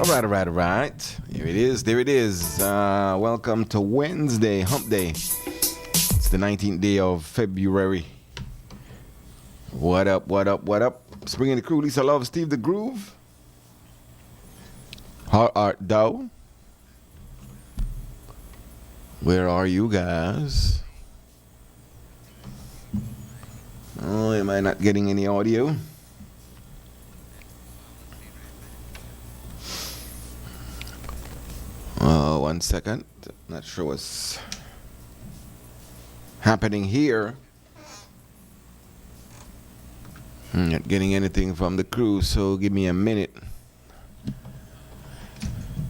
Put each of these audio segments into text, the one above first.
All right. Here it is. There it is. Welcome to Wednesday, Hump Day. It's the 19th day of February. What up, what up, what up? Spring in the crew, Lisa Love, Steve the Groove. How art thou? Where are you guys? Oh, am I not getting any audio? Oh, 1 second. Not sure what's happening here. Not getting anything from the crew, so give me a minute.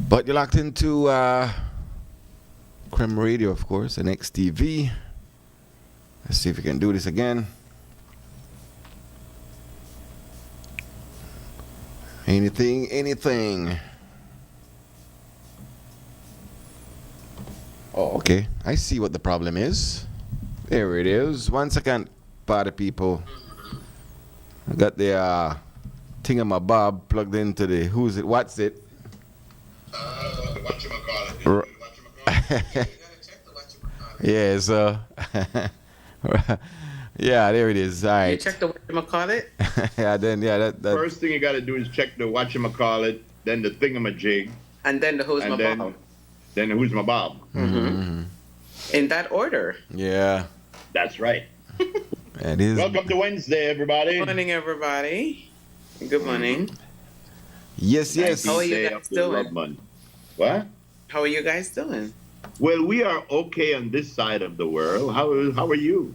But you're locked into Creme Radio, of course, and XTV. Let's see if we can do this again. Anything. Oh, okay. I see what the problem is. There it is. 1 second, party people. I got the thingamabob plugged into the who's it, what's it? Whatchamacallit. Yeah, so yeah, there it is. All right. You check the whatchamacallit? that First thing you got to do is check the whatchamacallit, then the thingamajig, And then the who's my bob. Then the who's my bob. Mm-hmm. In that order. Yeah. That's right. It is. Welcome to Wednesday, everybody. Good morning, everybody. Good morning. Yes. How are you guys doing? What? How are you guys doing? Well, we are okay on this side of the world. How are you?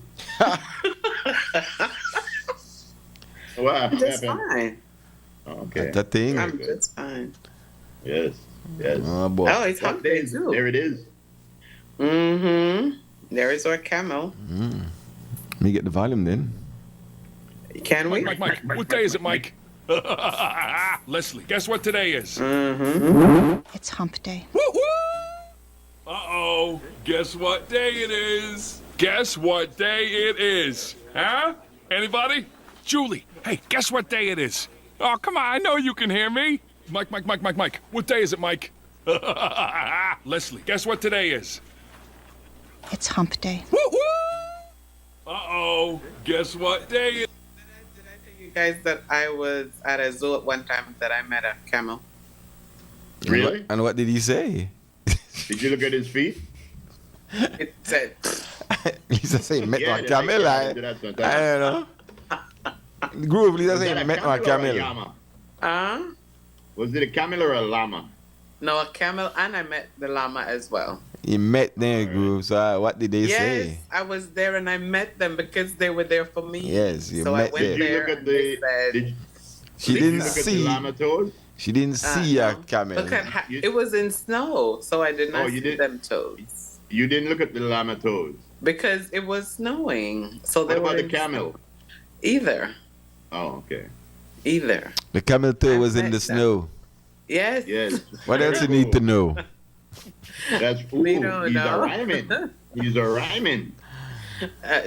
What I'm just happened? fine. Okay. That thing. I'm just fine. Yes. Oh boy. Oh, it's hot day too. There it is. Mm-hmm. There is our camel. Let me get the volume then. Can we? Mike, what day is it, Mike? Leslie, guess what today is? Mm-hmm. It's hump day. Woo-hoo! Uh-oh, guess what day it is? Guess what day it is? Huh? Anybody? Julie, hey, guess what day it is? Oh, come on, I know you can hear me. Mike, what day is it, Mike? Leslie, guess what today is? It's hump day. Woo-hoo! Uh-oh, guess what day it is? Did I tell you guys that I was at a zoo at one time that I met a camel? Really? And what did he say? Did you look at his feet? It said, Lisa say met Yeah, my they camel. say I that sometimes. don't know. Groove, Lisa Was say that a met my camel or a camel. llama? Was it a camel or a llama? no, a camel, and I met the llama as well. He met there, Groove. So what did they Yes, say? I was there and I met them because they were there for me. Yes, you so met I went them. Did you there look at and they said, She did you didn't look at the see. llama toes? She didn't see a no. camel. Look at it was in snow, so I did not you see did? them toes You didn't look at the llama toes. because it was snowing. So they What were about the in camel? snow. Either. Oh, okay. The camel toe I was in met the them. snow. Yes. Yes. What else you Very need to cool. know? That's We ooh, don't he's know. a rhyming. He's a rhyming.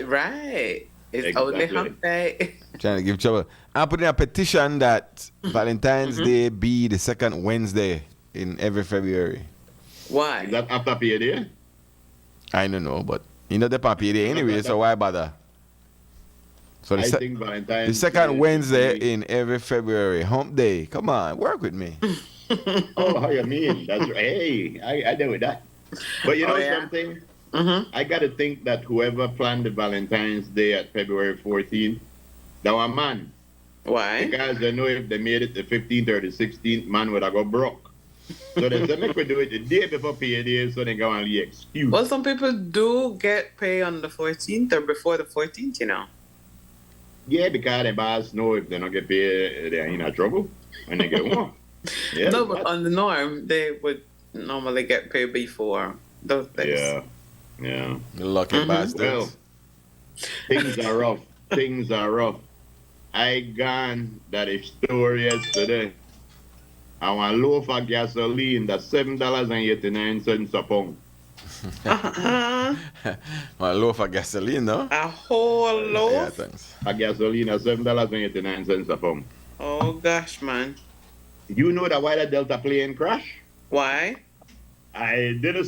Right. It's Exactly. only hump day. Trying to give trouble. I'm putting a petition that Valentine's Day be the second Wednesday in every February. Why? Is that after payday? I don't know, but you know the papi day anyway, so why bother? So I think Valentine's the second Day Wednesday should be- in every February, hump day. Come on, work with me. Oh, how you mean? That's hey, I know that. But you know yeah? something? Mm-hmm. I got to think that whoever planned the Valentine's Day at February 14th, that was man. Why? Because I know if they made it the 15th or the 16th, man would have got broke. So they said, make we do it the day before payday so they go on the excuse. Well, some people do get pay on the 14th or before the 14th, you know. Yeah, because the boss know if they don't get paid, they're in trouble when they get one. Yeah, No, but on the norm, they would normally get paid before those things. yeah. You lucky bastards. Well, things are rough. Things are rough. I gone that a store yesterday. I want a loaf of gasoline that's $7.89 a pound. Well, loaf of gasoline, no? A whole Yeah, loaf? thanks. A gasoline at $7.89 a pound. Oh, gosh, man. You know that why the Delta plane crash? Why? I did a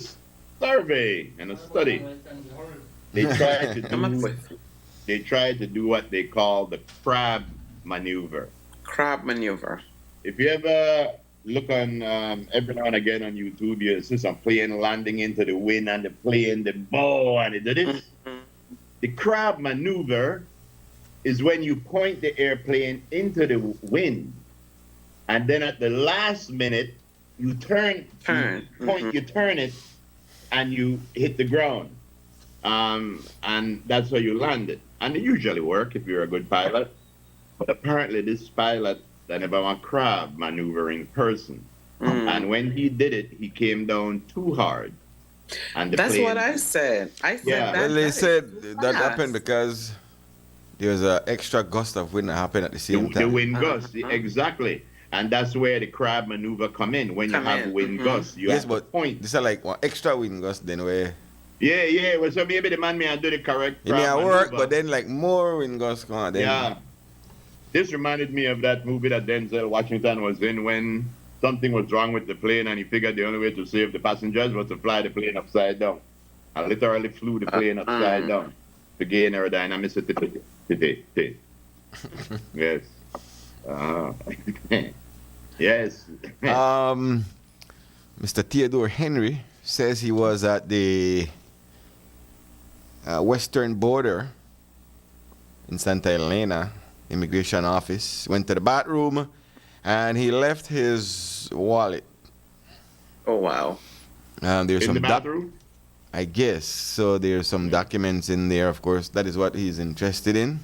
survey and a study. They tried to Come up do with what they call the crab maneuver. crab maneuver. If you ever look on every now and again on YouTube, you see some plane landing into the wind and the plane, the bow, and it did this. The crab maneuver is when you point the airplane into the wind, and then at the last minute, you turn it, and you hit the ground. And that's how you land it. And it usually work if you're a good pilot. But apparently this pilot, they never want crab maneuvering person. And when he did it, he came down too hard. And That's what I said. I said Yeah. that. Well, they that said is that fast. happened because there was an extra gust of wind that happened at the same the time. wind gust, exactly. And that's where the crab maneuver come in. When you have wind gust, you Yes, have to but point. this is like one extra wind gust then where Yeah. Well, so maybe the man may do the correct it may crab have work, maneuver. but then like more wind gust come on. Then Yeah. This reminded me of that movie that Denzel Washington was in when something was wrong with the plane and he figured the only way to save the passengers was to fly the plane upside down. I literally flew the plane upside down to gain aerodynamicity. Yes. Yes. Mr. Theodore Henry says he was at the western border in Santa Elena immigration office, went to the bathroom, and he left his wallet. Oh wow. There's In some the bathroom? I guess so. There's some documents in there. Of course, that is what he's interested in.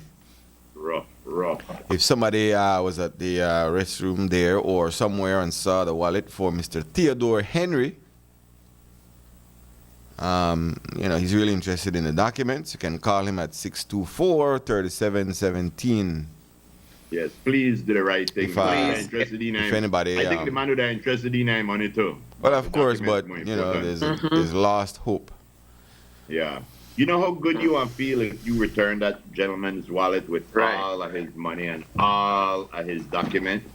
Rough. If somebody was at the restroom there or somewhere and saw the wallet for Mr. Theodore Henry, he's really interested in the documents. You can call him at 624-3717. Yes, please do the right thing. If, If anybody, I think the man who are interested in money too. Well, of The course, documents but more important. there's lost hope. Yeah. You know how good you will feel if you return that gentleman's wallet with all of his money and all of his documents.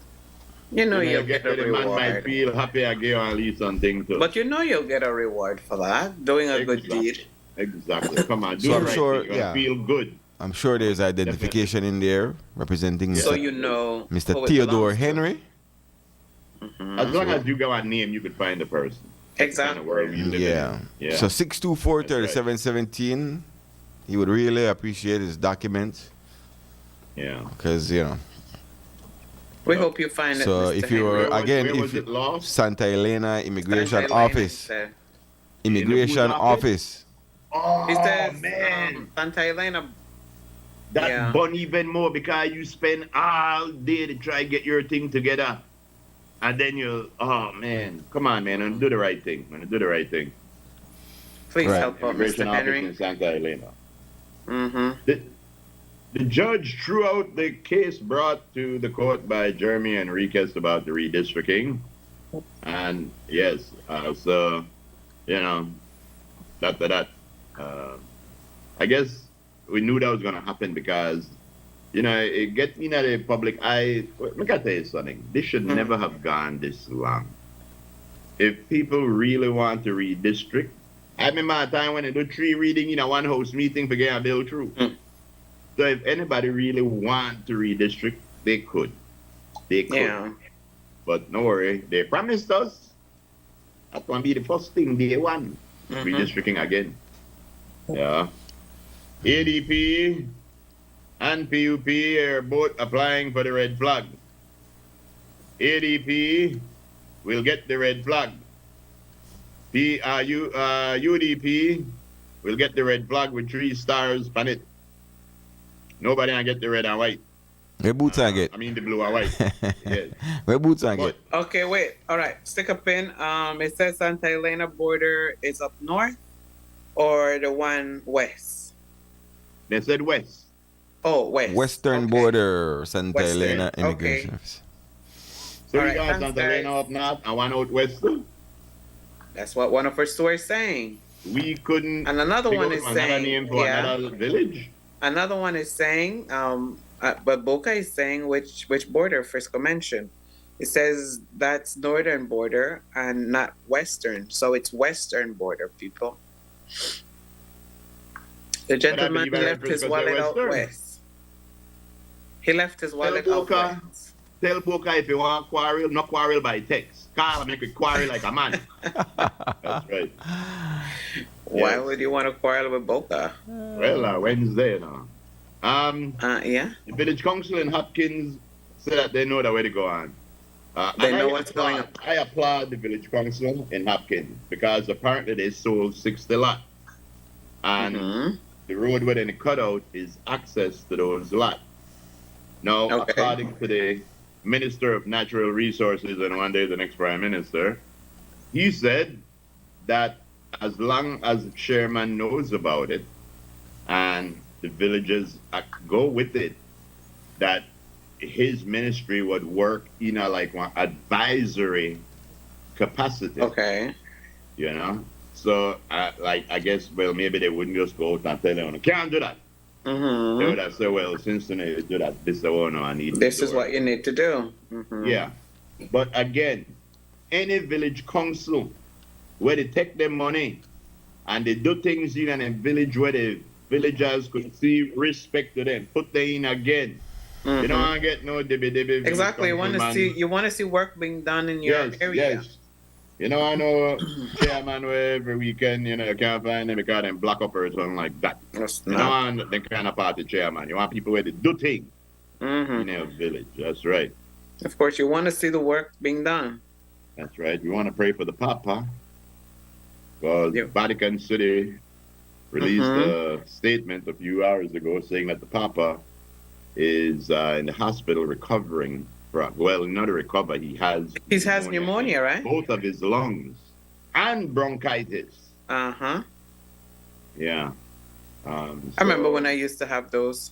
You know you'll get a the man might reward. feel happy I gave at least something too. But you know you'll get a reward for that. Doing a good deed. Exactly. Come on, do So the I'm right sure, thing. You'll yeah. feel good. I'm sure there's identification in there representing So Mr. you know Mr. who it Theodore belongs to. Henry. As long as you got a name, you could find the person. Exactly. Kind of world we live Yeah. in. Yeah. So 624-3717. He would really appreciate his documents Yeah. because We hope you find it. So Mr. if you Henry. were again, where if was it lost? Santa Elena Immigration Santa Elena, Office, he said. Immigration In the food Office. Oh, He says, man. Santa Elena. That Yeah. bun even more because you spend all day to try get your thing together. And then oh man, come on, man, and do the right thing. Do the right thing. Please Right. help out Immigration Mr. office Henry. in Santa Elena. Mm-hmm. The judge threw out the case brought to the court by Jeremy Enriquez about the redistricting. And yes, so, I guess we knew that was going to happen because, it gets in the public eye. Let me tell you something. This should never have gone this long. If people really want to redistrict, I remember a time when they do 3 reading in a one house meeting for getting a bill through. So if anybody really want to redistrict, they could. They could. Yeah. But no worry, they promised us that's going to be the first thing day one. Redistricting again. Yeah. ADP and PUP are both applying for the red flag. ADP will get the red flag. UDP will get the red flag with 3 stars on it. Nobody can get the red and white. Where boots I get? I mean the blue and white. Yes. Where boots I get? Okay, wait. All right. Stick a pin. It says Santa Elena border is up north or the one west? They said west. Oh, west. Western Okay. border, Santa Western, Elena okay. Immigration Office. So All we right, got thanks, Santa guys. Elena up north and one out west too. That's what one of our stores saying. We couldn't And another figure one out is another saying, name for yeah. another village. Another one is saying, but Boca is saying which border Frisco mentioned. It says that's northern border and not western. So it's western border, people. The gentleman believe I left his represent wallet out western. west. He left his wallet out Boca. west. Tell Boca if you want to quarrel, not quarrel by text. Call and make it quarrel like a man. That's right. Why Yes. would you want to quarrel with Boca? Well, Wednesday now. Yeah. The village council in Hopkins said that they know the way to go on. They And know I what's going on. I applaud the village council in Hopkins because apparently they sold 60 lots. And Mhm. the road where they cut out is access to those lots. Now, Okay. according to the Minister of Natural Resources and one day the next Prime Minister, he said that as long as the chairman knows about it and the villagers go with it, that his ministry would work in a like one advisory capacity. Okay. You know, so I guess maybe they wouldn't just go out and tell them can't do that. They Mm-hmm. would have said, well, since they do that, this is what I need. This to is do what it. you need to do. Mhm. Yeah, but again, any village council where they take their money and they do things in a village where the villagers could see respect to them, put them in again. You don't Mhm. want to get no dibby. Exactly. You want to see work being done in your Yes, area. yes. You know, I know chairman where every weekend, you can't find them because them block up or something like that. That's You not. don't want the kind of party chairman. You want people where they do things Mhm. in their village. That's right. Of course, you want to see the work being done. That's right. You want to pray for the Papa. Because Yeah. Vatican City released Mhm. a statement a few hours ago saying that the Papa is in the hospital recovering. Well, not a recover. He has Pneumonia, in right? both of his lungs and bronchitis. Uh-huh. Yeah. I remember so, when I used to have those.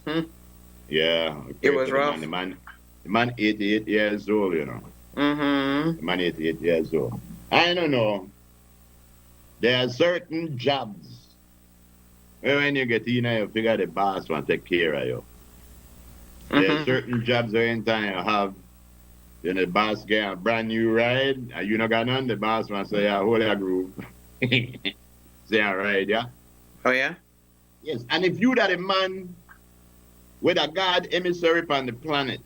Yeah. It was the rough. Man, the man 88 years old, you know. Mm-hmm. The man 88 years old. I don't know. There are certain jobs where when you get in, you figure the boss want to take care of you. There are Mhm. certain jobs where in time you have, the boss get a brand new ride, and you not got none, the boss want to say, yeah, hold your groove. Say, all right, yeah? Oh, yeah? Yes, and if you that a man with a God emissary on the planet,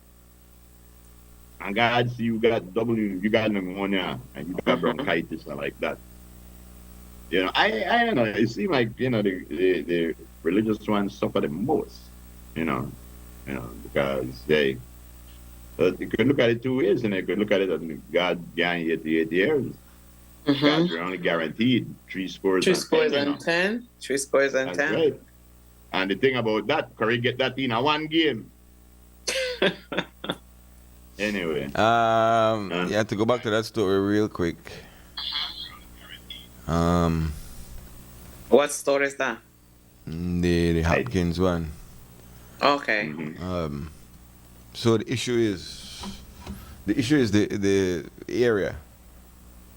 and God see you got you got pneumonia, and you got bronchitis and like that. I don't know. It seems like the religious ones suffer the most. Because they you could look at it 2 ways, and you could look at it as God giving 88 years. Mm-hmm. God, you're only guaranteed 3 scores. 3 scores and and 10. 3 scores and That's 10. right. And the thing about that, Curry get that in a one game. Anyway. You have to go back to that story real quick. What store is that? The Hopkins one. Okay. Mhm. So the issue is the area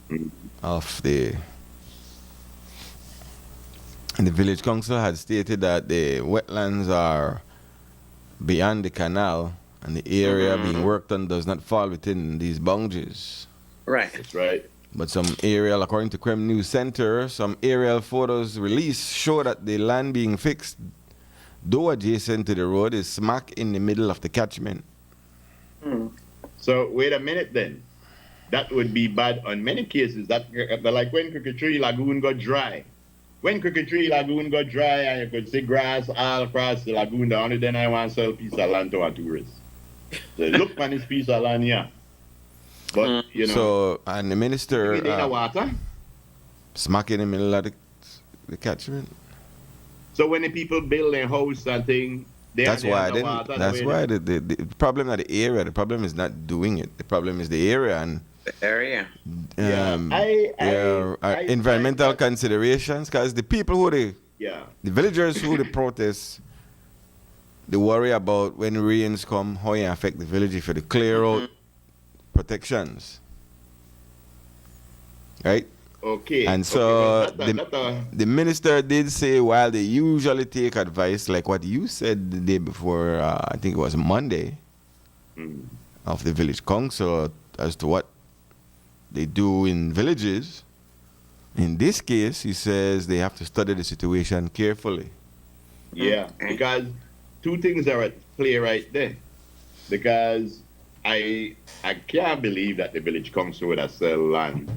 Mhm. of the village council had stated that the wetlands are beyond the canal and the area being worked on does not fall within these boundaries. Right. That's right. But some aerial, according to Creme News Center, some aerial photos released show that the land being fixed, though adjacent to the road, is smack in the middle of the catchment. So wait a minute then. That would be bad on many cases. That like when Cricketry Lagoon got dry. When Cricketry Lagoon got dry and you could see grass all across the lagoon, the only then I want to sell a piece of land to a tourist. So look on this piece of land here. But So, and the minister it in the water. smack in the middle of the catchment. So when the people build their house and thing, That's why the problem not the area. The problem is not doing it. The problem is the area and The area. environmental considerations. Because the people who the villagers who they protest, they worry about when rains come, how it affect the village if they clear out protections, right? Okay. And so Okay, the minister did say while they usually take advice, like what you said the day before, I think it was Monday, of the village council as to what they do in villages. In this case, he says they have to study the situation carefully. Yeah, because two things are at play right there. Because I can't believe that the village council would have sell land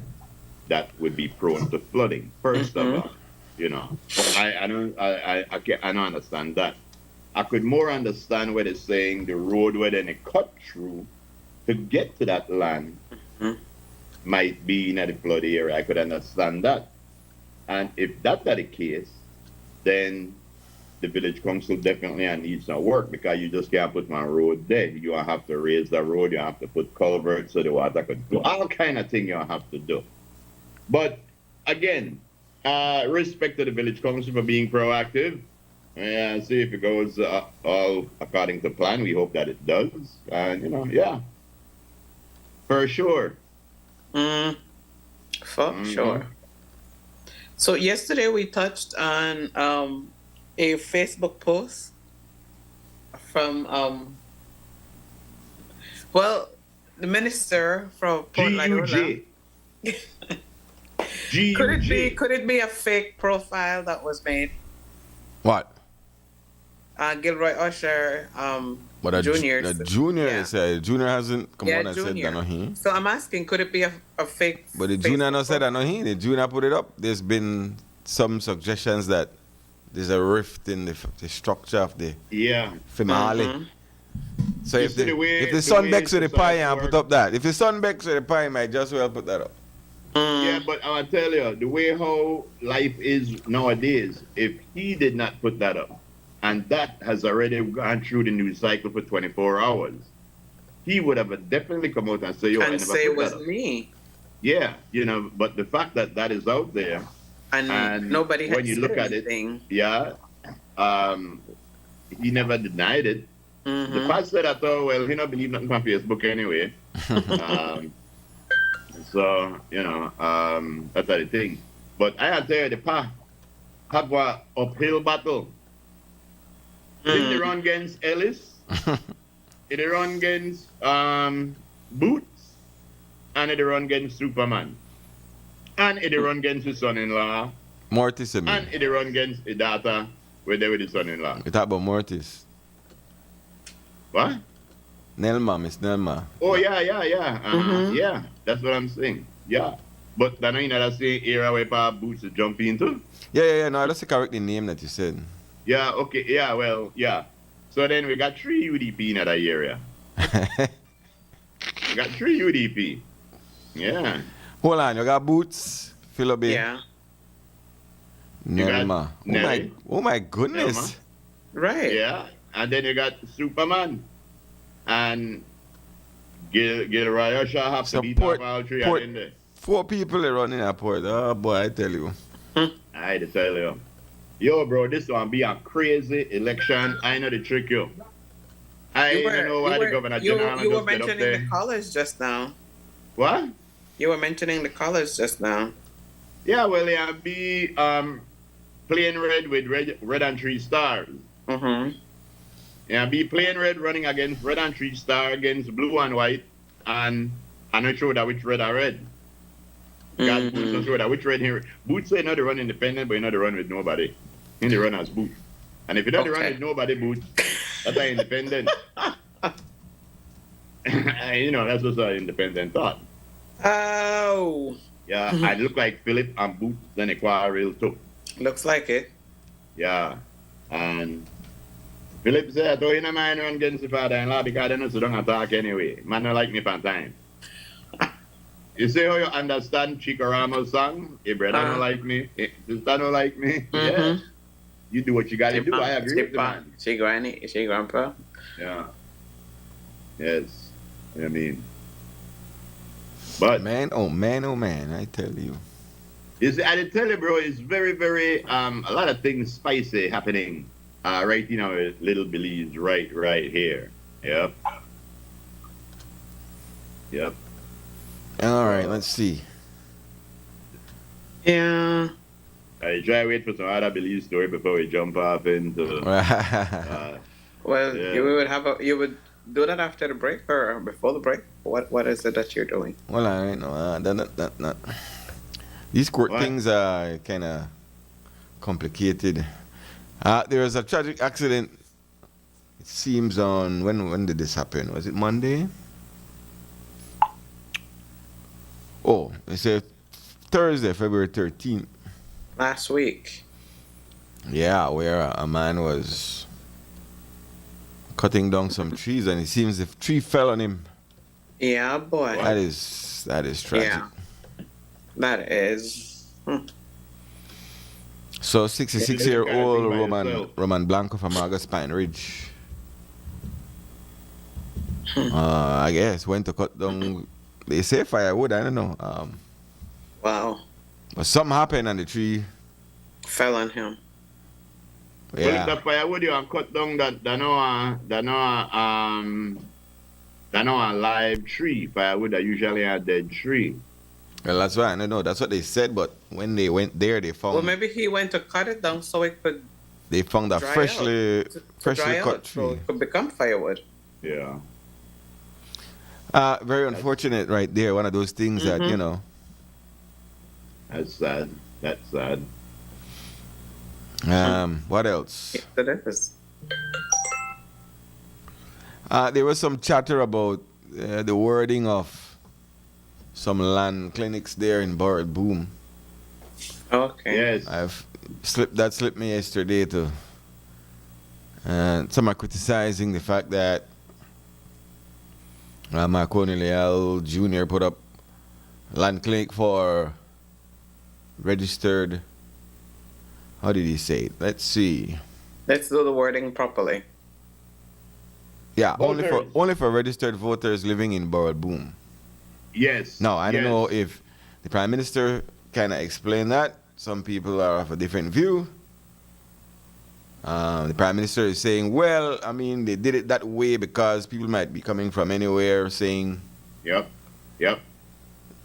that would be prone to flooding. First of all, you know, I don't understand that. I could more understand where they're saying the road where they cut through to get to that land might be in the flood area. I could understand that. And if that's the case, then the village council definitely needs some work, because you just can't put one road there. You have to raise the road, you have to put culverts so the water could go. All kind of thing you have to do. But again, respect to the village council for being proactive. See if it goes all according to plan. We hope that it does. And, you know, yeah, for sure. For sure. So yesterday we touched on a Facebook post from the minister from Port GUJ. GUJ. Could it be a fake profile that was made? What? Gilroy Usher, But a Junior. The junior said Junior hasn't come on and said Junior. that no he. So I'm asking, could it be a fake? But the junior Facebook no said that profile? no he. The junior put it up. There's been some suggestions that there's a rift in the structure of the finale. So You if see the, the way- if the the sun way backs with the pie society and put up that. If the sun backs with the pie, might just well put that up. Yeah, but I'll tell you, the way how life is nowadays, if he did not put that up, and that has already gone through the news cycle for 24 hours, he would have definitely come out and say, yo, I And never say put it was that up. me. Yeah, you know, but the fact that that is out there, And nobody had when you said look at it, anything. he never denied it. The pastor that thought, well, he don't believe nothing on Facebook anyway. So, you know, that's the thing. But I tell you, the PA have a uphill battle. Didn't they run against Ellis? Did they run against Boots? And did they run against Superman? And did they run against his son-in-law? Mortis, I mean. And did they run against the daughter where they with his son-in-law? We talk about Mortis. What? Nelma, Miss Nelma. Oh, yeah. Yeah, that's what I'm saying. Yeah. But then you know that same era where Pa Boots is jumping into? Yeah. No, that's the correct name that you said. Yeah, okay. Yeah, well, yeah. So then we got 3 UDP in that area. We got 3 UDP. Yeah. Hold on, you got Boots, Philip. Yeah. Nelma. Nelly. Oh my goodness. Nelma. Right. Yeah. And then you got Superman. And Gilroy Usher have to beat up all 3 at the end there. 4 people are running that port. Oh boy, I tell you. I had to tell you. Yo, bro, this one be a crazy election. I know the trick, yo. I don't know why the governor general You were just get up mentioning there. the colors just now. What? You were mentioning the colors just now. Yeah, well, yeah, be plain red with red and 3 stars. Yeah, be plain red running against red and 3 star against blue and white, and I'm not sure that which red are red. God, Boots not sure that which red here. Boots say not to run independent, but you not to run with nobody. In the run as Boots. And if you not to run with nobody, Boots, that's an independent. You know, that's just an independent thought. Oh. Yeah, I look like Philip and Boots, then a quarrel too. Looks like it. Yeah, and Philip said, I thought you don't mind run against the father-in-law because they don't sit down and talk anyway. Man don't like me for time. You see how you understand Chikorama's song? If brother don't like me, if sister don't like me, yeah. You do what you gotta do. I agree with the man. She granny, she grandpa. Yeah. Yes. I mean. But Man, oh man, I tell you. I tell you, bro, it's very, very a lot of things spicy happening right in our little Belize right here. Yep. All right, let's see. Yeah. I try to wait for some other Belize story before we jump off into. Well, Yeah. you would have do that after the break or before the break? What is it that you're doing? Well, I know these court What? things are kind of complicated. There was a tragic accident. It seems on when did this happen? Was it Monday? Oh, they said Thursday, February 13th. Last week. Yeah, where a man was cutting down some trees, and it seems the tree fell on him. Yeah, boy. That is tragic. Yeah. That is. So Yeah, 66-year-old you gotta think by yourself. Roman Blanco from August Pine Ridge. I guess went to cut down. They say firewood. I don't know. Wow. But something happened on the tree. Fell on him. Well, if Yeah. the firewood you and cut down that no a live tree. Firewood are usually a dead tree. Well, that's why I don't know. That's what they said. But when they went there, they found Well, maybe he went to cut it down so it could a dry freshly to freshly dry cut out, so tree. it could become firewood. Yeah. Very unfortunate, right there. One of those things that That's sad. That's sad. What else? Yes, it is. There was some chatter about the wording of some land clinics there in Borrowed Boom. Okay. Yes. I've slipped me yesterday too. And some are criticizing the fact that Marconi Leal Jr. put up land clinic for registered. How did he say it? Let's see. Let's do the wording properly. Yeah, Voters. only for registered voters living in Borrowed Boom. Yes. Now, I don't yes. know if the Prime Minister kind of explained that. Some people are of a different view. The Prime Minister is saying, well, I mean, they did it that way because people might be coming from anywhere saying Yep. Yep.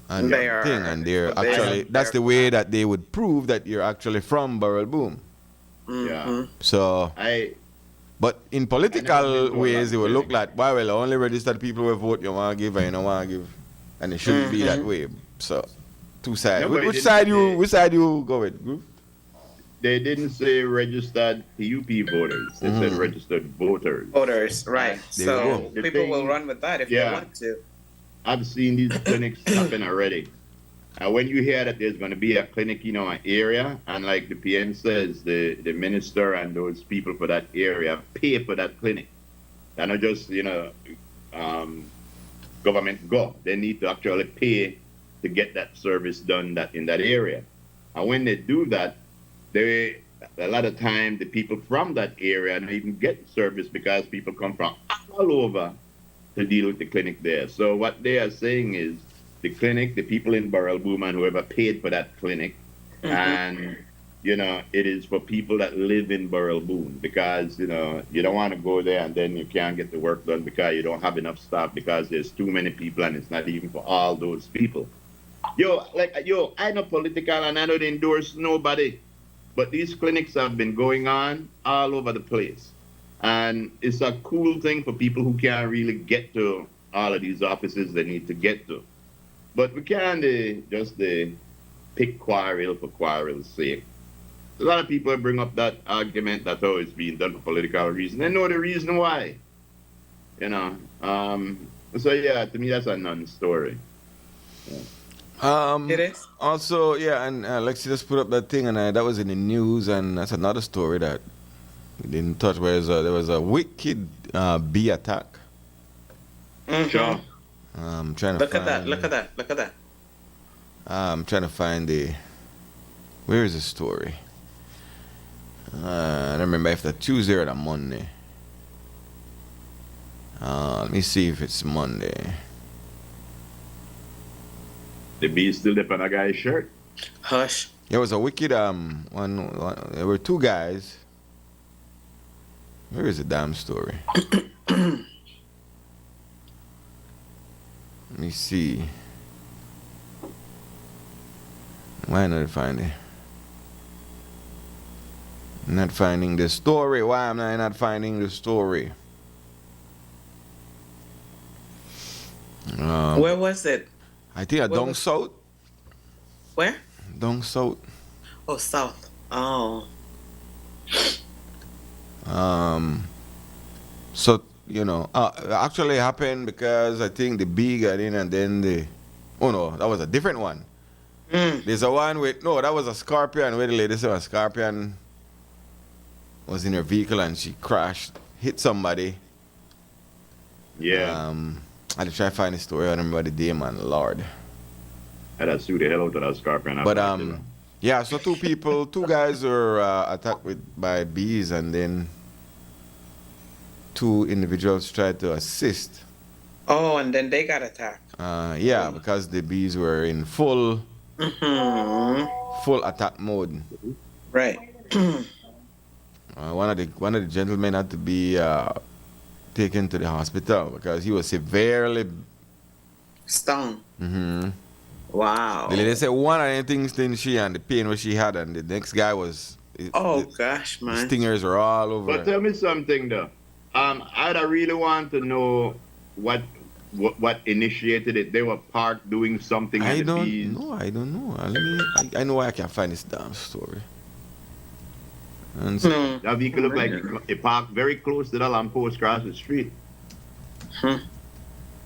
and They are- thing, and they're they actually, are- that's the they're- way that they would prove that you're actually from Borrowed Boom. Mhm. So, but in I never political been to a ways, it will look land like, well, only registered people will vote you want to give and you don't want to give. And it shouldn't be that way. So, two sides. No, but it which didn't side say- which side you go with, Group? They didn't say registered PUP voters. They said registered voters. Voters, right. There you So go. The people will thing- run with that if yeah. they want to. I've seen these clinics happen already. And when you hear that there's going to be a clinic, an area, and like the PN says, the minister and those people for that area pay for that clinic. They're not just, government go. They need to actually pay to get that service done in that area. And when they do that, a lot of time the people from that area don't even get service because people come from all over to deal with the clinic there. So what they are saying is the clinic, the people in Burrell Boom and whoever paid for that clinic, and it is for people that live in Burrell Boom because you don't want to go there and then you can't get the work done because you don't have enough staff because there's too many people and it's not even for all those people. I know political and I don't endorse nobody. But these clinics have been going on all over the place. And it's a cool thing for people who can't really get to all of these offices they need to get to. But we can't just pick quarrel for quarrel's sake. A lot of people bring up that argument that it's being done for political reason. They know the reason why. So yeah, to me that's a non-story. It is. Also, yeah, and Lexi just put up that thing, and that was in the news, and that's another story that we didn't touch. Where there was a wicked bee attack. Sure. I'm trying to Look find. at that. Look at that. Look at that. I'm trying to find where is the story? I don't remember if that's Tuesday or the Monday. Let me see if it's Monday. The bee still up on a guy's shirt. Hush. There was a wicked one. There were two guys. Where is the damn story? Let me see. Why not finding? Not finding the story. Why am I not finding the story? Where was it? I think Where down was- south. Where? Down south. Oh, south. Oh. So actually it happened because I think the bee got in and then oh no, that was a different one. There's a one with that was a scorpion where the lady said a scorpion was in her vehicle and she crashed, hit somebody. Yeah. I had to try to find the story. I don't remember the day, man. Lord. I'd have sued the hell out of that scorpion. But yeah. So two guys were attacked by bees, and then two individuals tried to assist. Oh, and then they got attacked. Yeah, because the bees were in full attack mode. Right. One of the gentlemen had to be taken to the hospital because he was severely Stung. Mm-hmm. Wow. The lady said one of the things didn't she and the pain what she had, and the next guy was. Gosh, the man. stingers were all over. But tell me something though. I'd really want to know what initiated it. They were parked doing something. I at the don't bees. know. I don't know. I know why I can't find this damn story. And so, That vehicle looked like it parked very close to the lamppost across the street.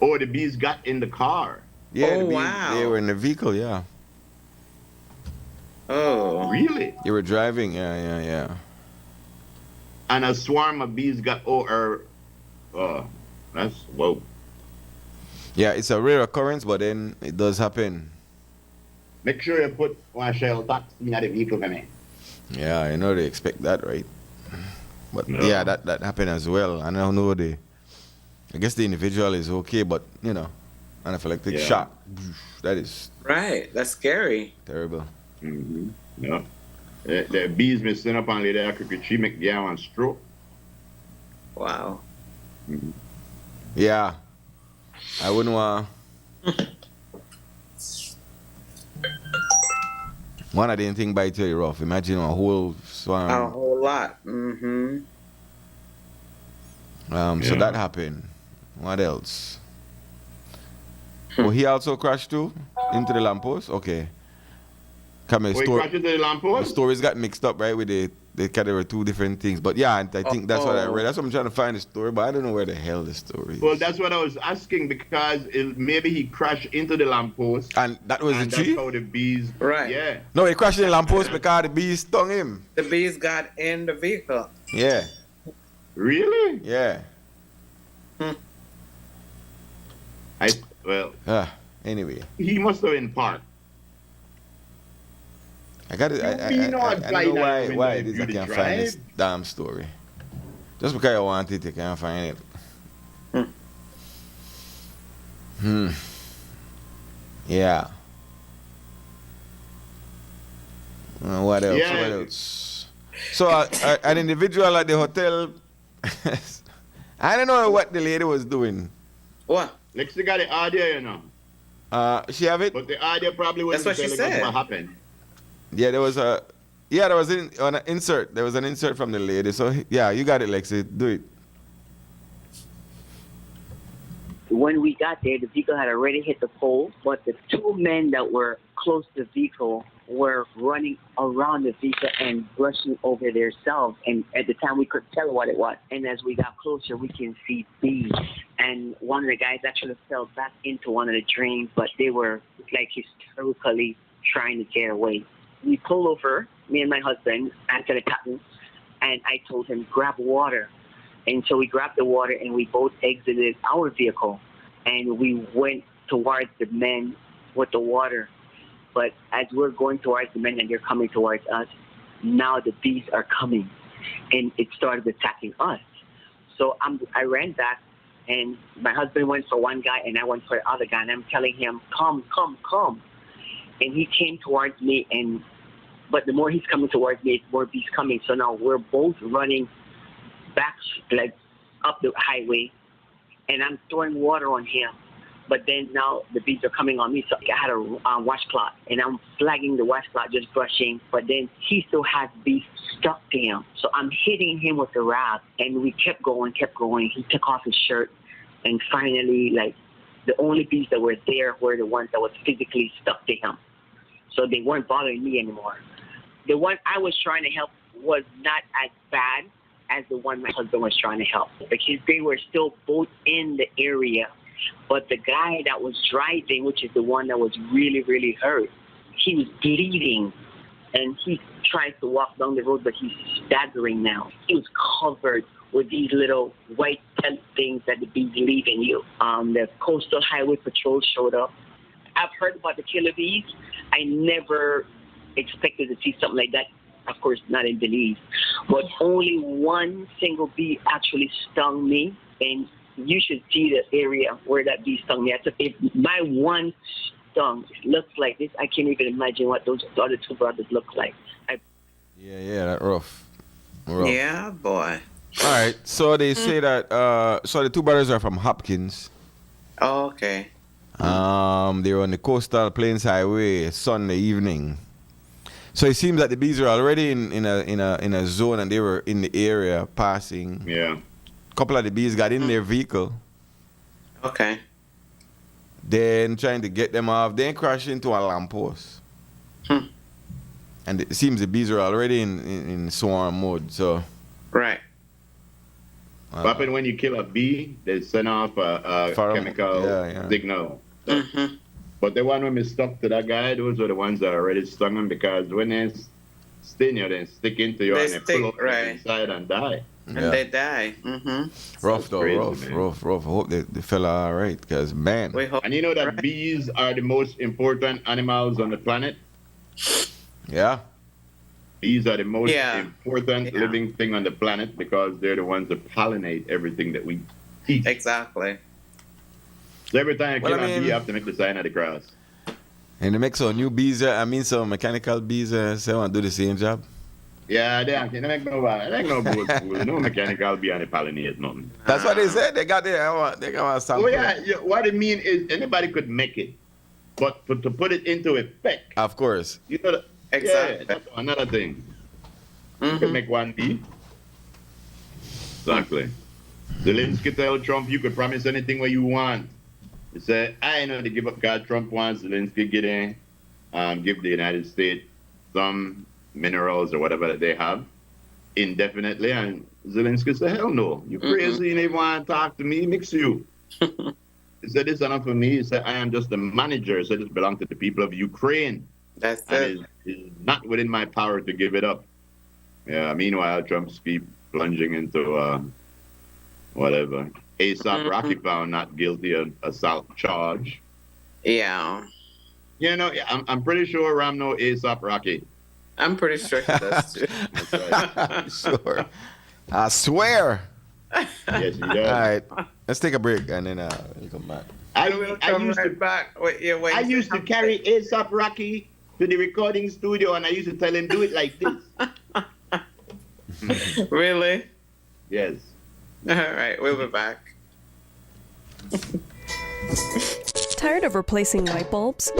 Oh, the bees got in the car. yeah, Oh, the bees, wow. they were in the vehicle. Yeah, Oh. Really? they were driving. Yeah. And a swarm of bees got that's whoa. Yeah, it's a rare occurrence, but then it does happen. Make sure you put one shell tax in the vehicle for me. Yeah, I know they expect that, right? But No. yeah, that happened as well. I don't know I guess the individual is okay, but anaphylactic Yeah. shock. That is Right. That's scary. terrible. Mm-hmm. Yeah. The bees missing up on lady cricket. She make the one stroke. Wow. Yeah, I wouldn't want. One, I didn't think bite very rough. Imagine a whole swarm. A whole lot. Mm-hmm. So Yeah. that happened. What else? Oh, he also crashed too into the lamppost. Okay. Come Oh, he crashed into the the lamppost? stories stories got mixed up, right? With they kind of were two different things. But yeah, I think that's what I read. That's what I'm trying to find the story, but I don't know where the hell the story is. Well, that's what I was asking because maybe he crashed into the lamppost. And that was And the that's tree? how the bees. Right. Yeah. No, he crashed in the lamppost because the bees stung him. The bees got in the vehicle. Yeah, Really? yeah. Anyway, He must have been parked. I got it. I You know don't I'd fly know down why when it is I you can't drive. find this damn story. Just because I want it, I can't find it. Yeah. What else? Yeah. What else? So an individual at the hotel. I don't know what the lady was doing. What? Lexi got the audio, you know. She have it? But the audio probably wasn't That's what she telling us said. what happened. Yeah, there was an insert. There was an insert from the lady. So yeah, you got it, Lexi. Do it. When we got there, the vehicle had already hit the pole, but the two men that were close to the vehicle were running around the vehicle and brushing over themselves. And at the time, we couldn't tell what it was. And as we got closer, we can see bees. And one of the guys actually fell back into one of the drains, but they were like hysterically trying to get away. We pulled over, me and my husband, answered the captain, and I told him, grab water. And so we grabbed the water and we both exited our vehicle and we went towards the men with the water. But as we're going towards the men and they're coming towards us, now the bees are coming and it started attacking us. So I ran back and my husband went for one guy and I went for the other guy and I'm telling him, come. And he came towards me but the more he's coming towards me, the more bees coming. So now we're both running back, like up the highway, and I'm throwing water on him. But then now the bees are coming on me, so I had a washcloth, and I'm flagging the washcloth, just brushing. But then he still has bees stuck to him, so I'm hitting him with the rag, and we kept going. He took off his shirt, and finally, like The only bees that were there were the ones that was physically stuck to him. So they weren't bothering me anymore. The one I was trying to help was not as bad as the one my husband was trying to help, because they were still both in the area. But the guy that was driving, which is the one that was really, really hurt, he was bleeding. And he tries to walk down the road, but he's staggering now. He was covered with these little white tent things that the bees leave in you. The Coastal Highway Patrol showed up. I've heard about the killer bees. I never expected to see something like that. Of course, not in Belize. But only one single bee actually stung me. And you should see the area where that bee stung me. If my one stung looks like this, I can't even imagine what those other two brothers look like. Yeah, that rough. Yeah, boy. All right, so they say that so the two brothers are from Hopkins. Oh, okay. They were on the Coastal Plains Highway Sunday evening. So it seems that the bees were already in a zone, and they were in the area passing. Yeah. A couple of the bees got in their vehicle, Okay. then trying to get them off, then crashed into a lamppost. And it seems the bees are already in swarm mode. So Right. What happens when you kill a bee? They send off a chemical signal. So, but the one when we stuck to that guy, those are the ones that already stung him, because when they sting you, they stick into you and they pull up inside and die. And they die. Rough though, crazy, rough. I hope the fella all right, because man. We hope. And you know that bees are the most important animals on the planet? Yeah. Bees are the most important living thing on the planet, because they're the ones that pollinate everything that we eat. Exactly. So every time you kill a bee, you have to make the sign of the cross. And they make some new bees, some mechanical bees, say want to do the same job. Yeah, they ain't make no boat school. No mechanical bee and they pollinate nothing. That's what they said. They got a sample. Oh yeah, what I mean is anybody could make it, but to put it into effect. Of course. You know, Exactly. Yeah, that's another thing. You can make one bee. Exactly. Zelensky tell Trump, you could promise anything what you want. He said, I know they give up God. Trump wants Zelensky get in, give the United States some minerals or whatever that they have indefinitely. And Zelensky said, hell no. You crazy, and they want to talk to me, mix you. He said, this is enough for me. He said, I am just the manager. He said, this belongs to the people of Ukraine. That's and it's not within my power to give it up. Yeah. Meanwhile, Trump's keep plunging into whatever. ASAP Rocky found not guilty of assault charge. Yeah. You know, I'm pretty sure Ram know ASAP Rocky. I'm pretty sure he does too. Sure. I swear. Yes, he does. All right. Let's take a break and then we'll come back. I used to back. I used to carry ASAP Rocky to the recording studio, and I used to tell him, do it like this. Really? Yes. All right, we'll be back. Tired of replacing light bulbs?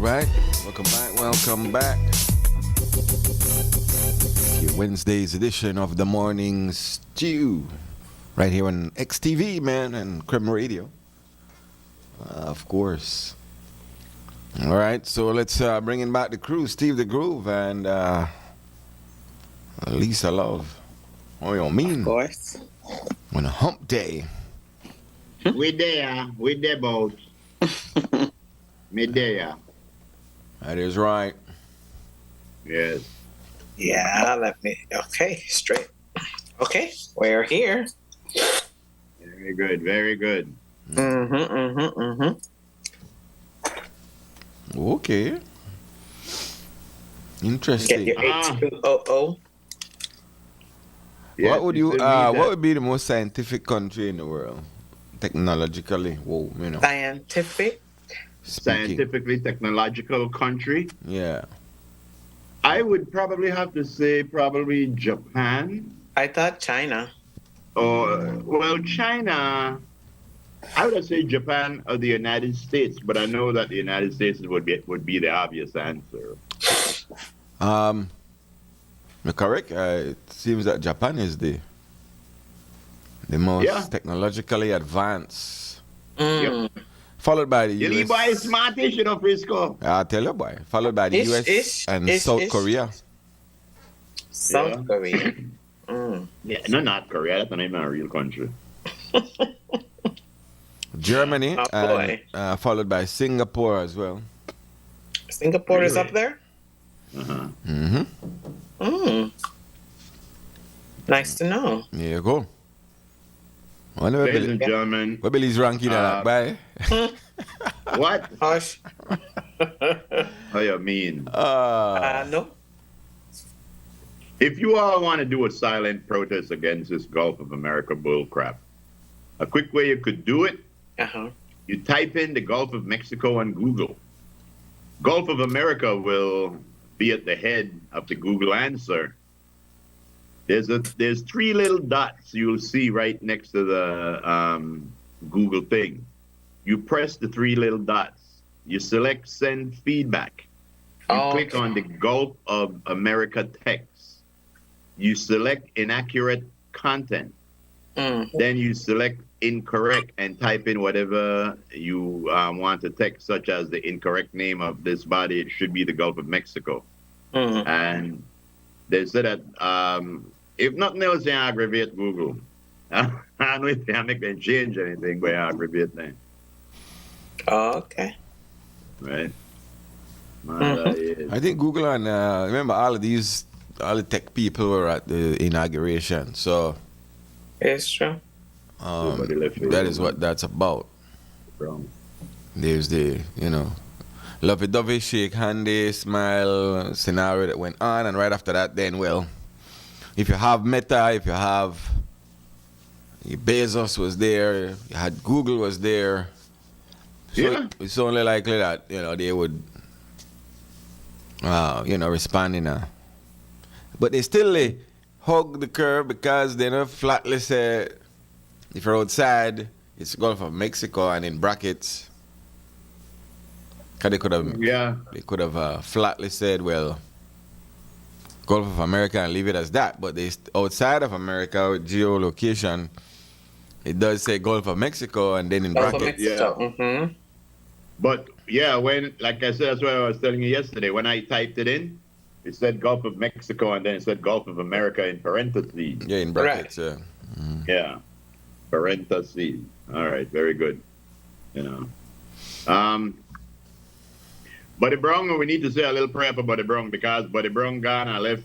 right. Welcome back. Your Wednesday's edition of the Morning Stew. Right here on XTV, man, and Creme Radio. Of course. All right, so let's bring in back the crew, Steve the Groove and Lisa Love. Oh, you mean? Of course. On a hump day. We there both. Me there. That is right. Yes. Yeah, okay, straight. Okay, we're here. Very good, very good. Okay. Interesting. Get your H2O. Yes, What would you you? still need What that. would be the most scientific country in the world, technologically? Whoa, you know. Scientific. Speaking. Scientifically technological country? Yeah. I would probably have to say probably Japan. I thought China. Or, well, China, I would say Japan or the United States, but I know that the United States would be the obvious answer. You're correct. It seems that Japan is the most technologically advanced. Yep. Followed by the You US. boy is smartish, you know, Frisco. I tell you, boy. Followed by the US and South Korea. South Korea. Yeah, no, not Korea. That's not even a real country. Germany, Oh, boy. and followed by Singapore as well. Singapore is up there? Uh-huh. Mm-hmm. Nice to know. There you go. Wonder Ladies and gentlemen, what Billy's ranking that by? what? Hush. How you mean? No. If you all want to do a silent protest against this Gulf of America bullcrap, a quick way you could do it, you type in the Gulf of Mexico on Google. Gulf of America will be at the head of the Google answer. There's three little dots you'll see right next to the Google thing. You press the three little dots. You select send feedback. You click on the Gulf of America text. You select inaccurate content. Then you select incorrect and type in whatever you want to text, such as the incorrect name of this body. It should be the Gulf of Mexico. And they said that if nothing else, they aggravate Google. I don't know if they make them change anything, but they aggravate them. Okay. Right? I think Google and remember all the tech people were at the inauguration, so it's true. That is what that's about. There's the lovey-dovey, shake handy, smile scenario that went on, and right after that, then if you have Meta, if you have Bezos was there, you had Google was there. So it's only likely that they would respond in a. But they still hug the curve because they don't flatly say if you're outside, it's Gulf of Mexico and in brackets. Cause they could have flatly said, well, Gulf of America and leave it as that. But they outside of America with geolocation, it does say Gulf of Mexico and then in brackets. Yeah. But when, like I said, that's what I was telling you yesterday. When I typed it in, it said Gulf of Mexico and then it said Gulf of America in parentheses. Yeah, in brackets. Right. Yeah, parentheses. All right, very good. Buddy Brown, we need to say a little prayer for Buddy Brown because Buddy Brown gone and left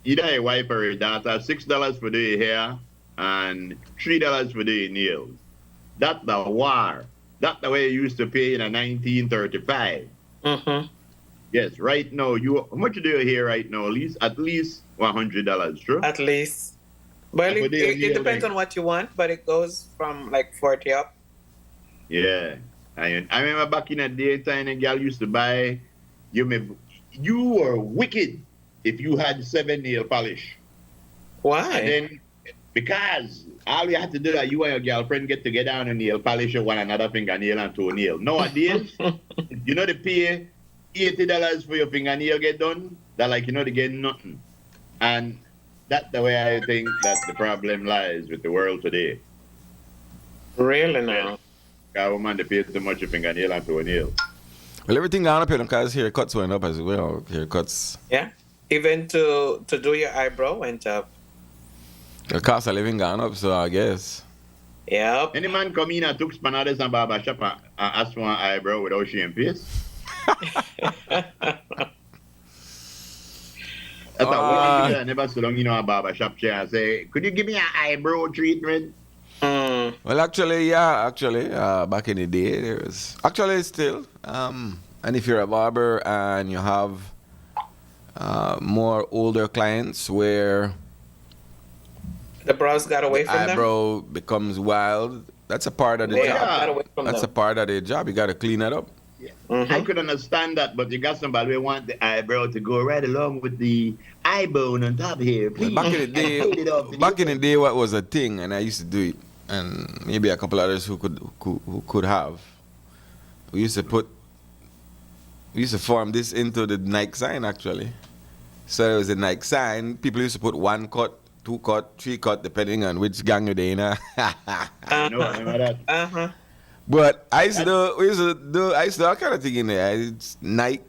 either a wife or a daughter $6 for the hair and $3 for the nails. That's the war. That's the way you used to pay in 1935. Yes, right now, how much do you hear right now? At least $100, true? At least. Well, it depends on what you want, but it goes from like 40 up. Yeah. I remember back in the daytime, a girl used to buy, you were wicked if you had 7 nail polish. Why? And then, because all you had to do that, you and your girlfriend get together and nail polish one another fingernail and toenail. Nowadays, the pay $80 for your fingernail get done, that like, they get nothing. And that's the way I think that the problem lies with the world today. Really now? A woman, they pay too much a fingernail and to a nail. Well, everything gone up here because haircuts went up as well. Haircuts. Yeah. Even to do your eyebrow went up. The cost of living gone up, so I guess. Yep. Any man come in and took Spanades and barber shop and ask for an eyebrow without shame face? I thought, I never so long, a barber shop chair and say, could you give me an eyebrow treatment? Well, actually, back in the day, there was actually still. And if you're a barber and you have more older clients where the brows got away from them. Eyebrow becomes wild. That's a part of the job. That's a part of the job. You got to clean that up. Yeah. I could understand that, but you got somebody who want the eyebrow to go right along with the eye bone on top here. Please. Back in the day, what was a thing, and I used to do it, and maybe a couple others who could have. We used to form this into the Nike sign actually. So there was a Nike sign. People used to put 1 cut, 2 cut, 3 cut, depending on which gang you're in. I know, I remember that. But I used to do all kind of thing in there. It's Nike.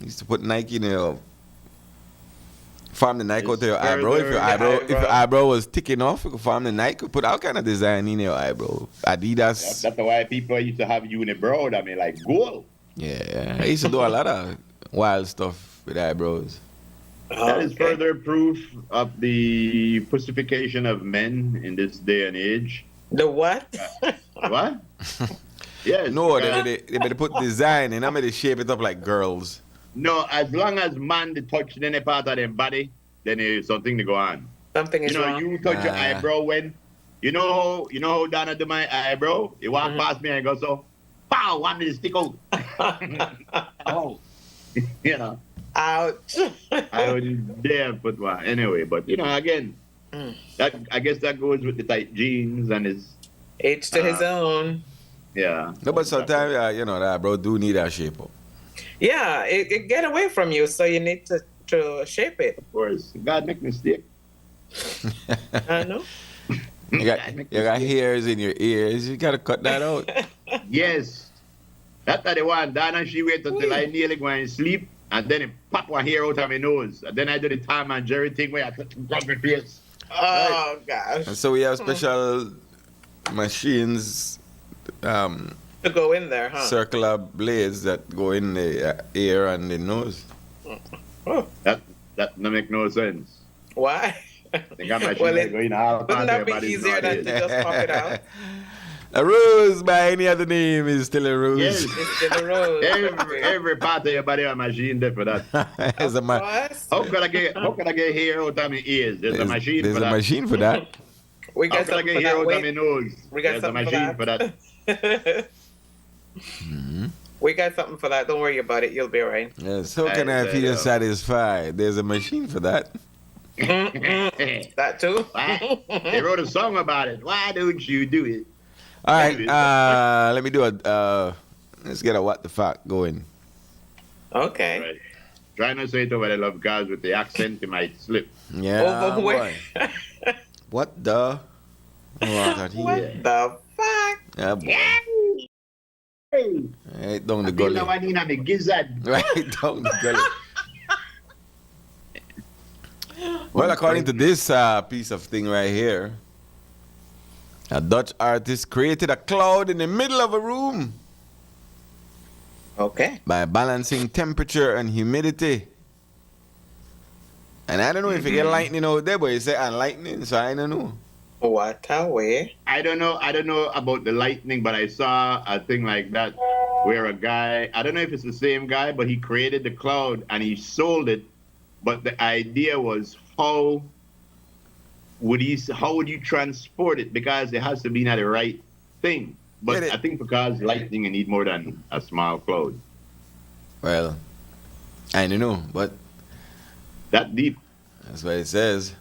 I used to put Nike in there. Farm the Nike out to your eyebrow. If your eyebrow was ticking off, you could farm the Nike. Put all kind of design in your eyebrow. Adidas. That's why people used to have unibrow. I mean, like gold. Yeah, I used to do a lot of wild stuff with eyebrows. That is further proof of the pussification of men in this day and age. The what? What? Yes. No, they better put design and I'm going to shape it up like girls. No, as long as man they touch any part of their body, then there's something to go on. Something is wrong. You touch your eyebrow when you know how Donna do my eyebrow? He walk past me and go so, pow, want me to stick out. Oh. Ouch. I wouldn't dare put one. Anyway, but again, I guess that goes with the tight jeans and his Each to his own. Yeah. No, but sometimes the eyebrow do need a shape up. Yeah, it get away from you, so you need to shape it. Of course. God make mistake. I know. You got hairs in your ears. You gotta cut that out. Yes. That's the one. Dana, she wait until I nearly go and sleep, and then it pop one hair out of my nose. And then I do the Tom and Jerry thing where I rub my face. Oh, gosh. And so we have special machines. To go in there, huh? Circular blades that go in the ear and the nose. Oh. That don't make no sense. Why? They got machines going all wouldn't that be easier than to just pop it out? A rose by any other name is still a rose. Yes. It's still a rose. Every part of your body a machine there for that. How could I get hair out of my ears? There's a machine for that. There's a machine for that. We got How could I get hair out of my nose? There's a machine for that. We got something for that. Don't worry about it. You'll be all right. Yes. How can I feel satisfied? There's a machine for that. That too? They wrote a song about it. Why don't you do it? All right. Let me do let's get a what the fuck going. Okay. Right. Trying to say it over the love cars with the accent, it might slip. Yeah. Oh, boy. What the? What the fuck? Yeah, boy. Hey. Right down the gully. Right down the gully. Well, according to this piece of thing right here, a Dutch artist created a cloud in the middle of a room. Okay. By balancing temperature and humidity. And I don't know if you get lightning out there, but you say lightning, so I don't know. What a way. I don't know about the lightning, but I saw a thing like that where a guy, I don't know if it's the same guy, but he created the cloud and he sold it. But the idea was how would you transport it? Because it has to be not the right thing. But I think because lightning you need more than a small cloud. Well, I don't know, but that deep. That's what it says.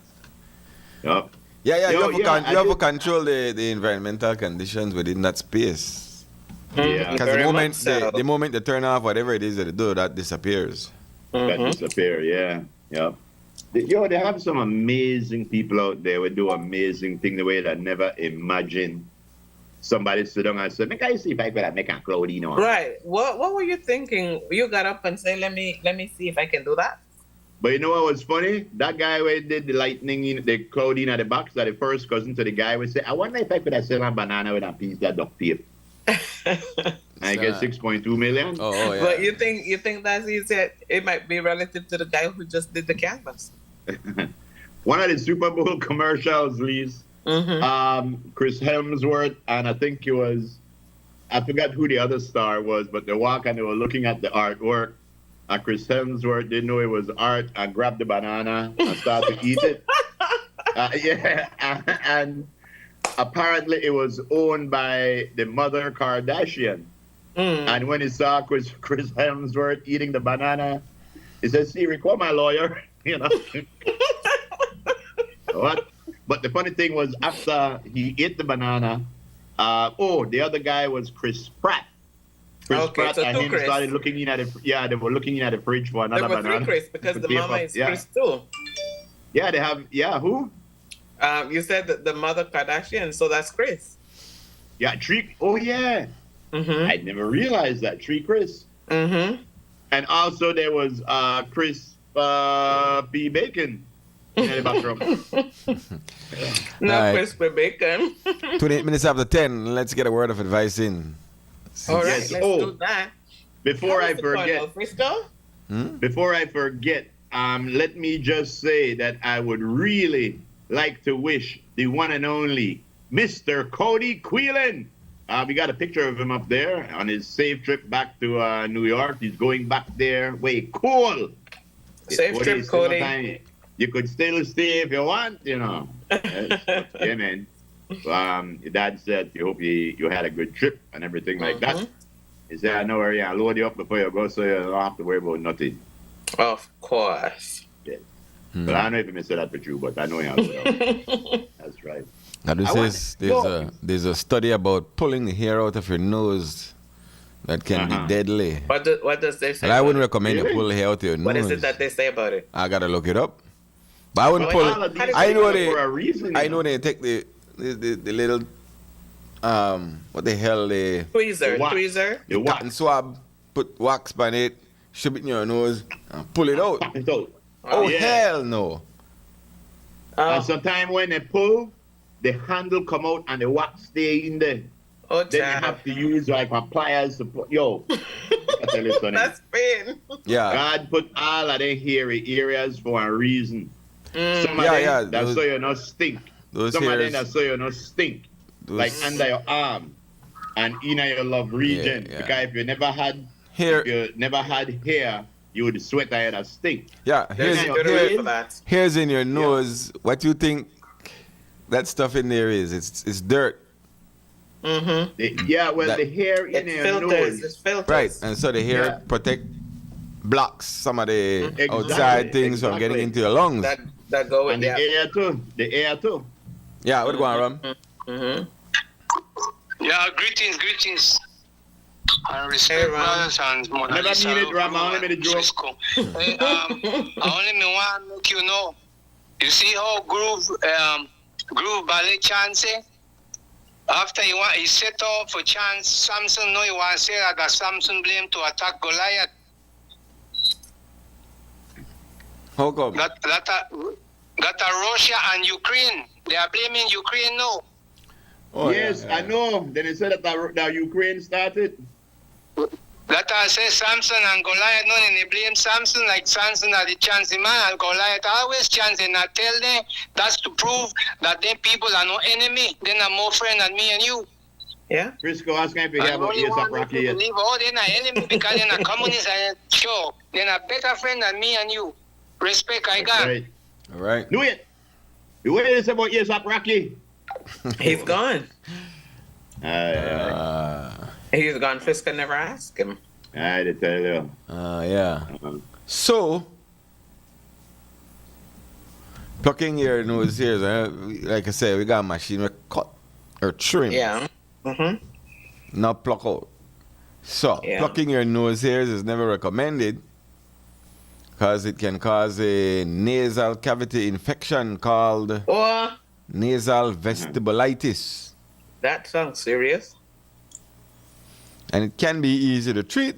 Yep. Yeah, you have to control the environmental conditions within that space. Yeah. Because Very the moment much so. the moment they turn off whatever it is that they do, that disappears. That disappear, yeah. Yeah. They have some amazing people out there who do amazing things the way that I never imagined somebody sit down and say, make I see if I could make a cloud, you know. Right. What were you thinking? You got up and say, let me see if I can do that. But you know what was funny? That guy who did the lightning in the cloud in at the box, that the first cousin to the guy would say, I wonder if I could have sell a banana with a piece of duct tape. I get 6.2 million. Oh yeah. But you think that's easy? It might be relative to the guy who just did the canvas. One of the Super Bowl commercials, Lise, Chris Hemsworth, and I think it was, I forgot who the other star was, but they walk and they were looking at the artwork. And Chris Hemsworth didn't know it was art and grabbed the banana and started to eat it. And apparently it was owned by the mother Kardashian. And when he saw Chris Hemsworth eating the banana, he said, Siri, call my lawyer. You know. What? But the funny thing was, after he ate the banana, the other guy was Chris Pratt. Chris Pratt so and him Chris. started looking in at it. Yeah, they were looking in at the fridge for another There were banana. 3 Chris because the mama is Yeah. Chris too. Yeah, they have. Yeah, who? You said that the mother Kardashian, so that's Chris. Yeah, 3. Oh, yeah. I never realized that. 3 Chris. And also there was Chris B. Bacon in the background. Not Right. Chris Bacon. 28 minutes after 10. Let's get a word of advice in. All right, Yes. let's do that. Before How I was the cornmeal, forget, Frisco? let me just say that I would really like to wish the one and only Mr. Cody Quelan. We got a picture of him up there on his safe trip back to New York. He's going back there. Way cool. Safe trip, Cody. You could still stay if you want, you know. Yeah, man. Your dad said you hope you had a good trip and everything like that. He said, I know where I'll load you up before you go so you don't have to worry about nothing. Of course. Yeah. But I don't know if he said that for you, but I know you. That's right. Now this is there's a study about pulling the hair out of your nose that can be deadly. What does they say? And I wouldn't about recommend you pull the hair out of your nose. What is it that they say about it? I gotta look it up. But I wouldn't pull it. I know they for a reason. I know they take the little what the hell they Tweezer. The cotton swab, put wax on it, shove it in your nose, and pull it out. Pop it out. Oh Yeah. hell no! And sometimes when they pull, the handle come out and the wax stay in there. Oh, Then you have to use like my pliers to put. Yo, I tell you something. That's pain. Yeah, God put all of the hairy areas for a reason. Some of Yeah, them, that's so you not stink. those Some of them, hairs- that's so you not stink. Like under your arm and in your love region. Yeah. Because if you never had hair. hair, you would sweat out and stink. Yeah, There's a good way for that. hairs in your nose. What you think that stuff in there is? It's dirt, The hair in It your filters. nose. It filters. right? And so the hair Yeah. protect blocks some of the Exactly, outside things from getting exactly. into your lungs. That go in And the there. air too. The air too. Yeah, what go on, Ram? Yeah, greetings. I respect Hey, Ram. brothers and Mona Never Lisa, mean it, Ram. I only and made a joke. Frisco. Hey, I only me want to make you know. You see how Groove Ballet Chance? After he set off for Chance, Samson no, he want to say that Samson blame to attack Goliath. How come? That are Russia and Ukraine. They are blaming Ukraine now. Oh, yes, yeah. I know. Then they said that Ukraine started. That I say Samson and Goliath, no, and they blame Samson like Samson had the chance man, and Goliath always chance, and I tell them that's to prove that them people are no enemy. They're not more friend than me and you. Yeah. Frisco asking if you I have about only years of want Rocky you to yet. believe, oh, they're not enemy because they're not communists, and sure, they're not better friend than me and you. Respect I got. Right. All right. Do it. What is about years of Rocky? He's gone. Uh, He's gone. Frisco never asked him. I tell you. yeah. So, plucking your nose hairs, like I said, we got a machine we cut or trim, Yeah. not pluck out. So, Yeah. plucking your nose hairs is never recommended because it can cause a nasal cavity infection called Oh, nasal vestibulitis. that sounds serious. And it can be easy to treat,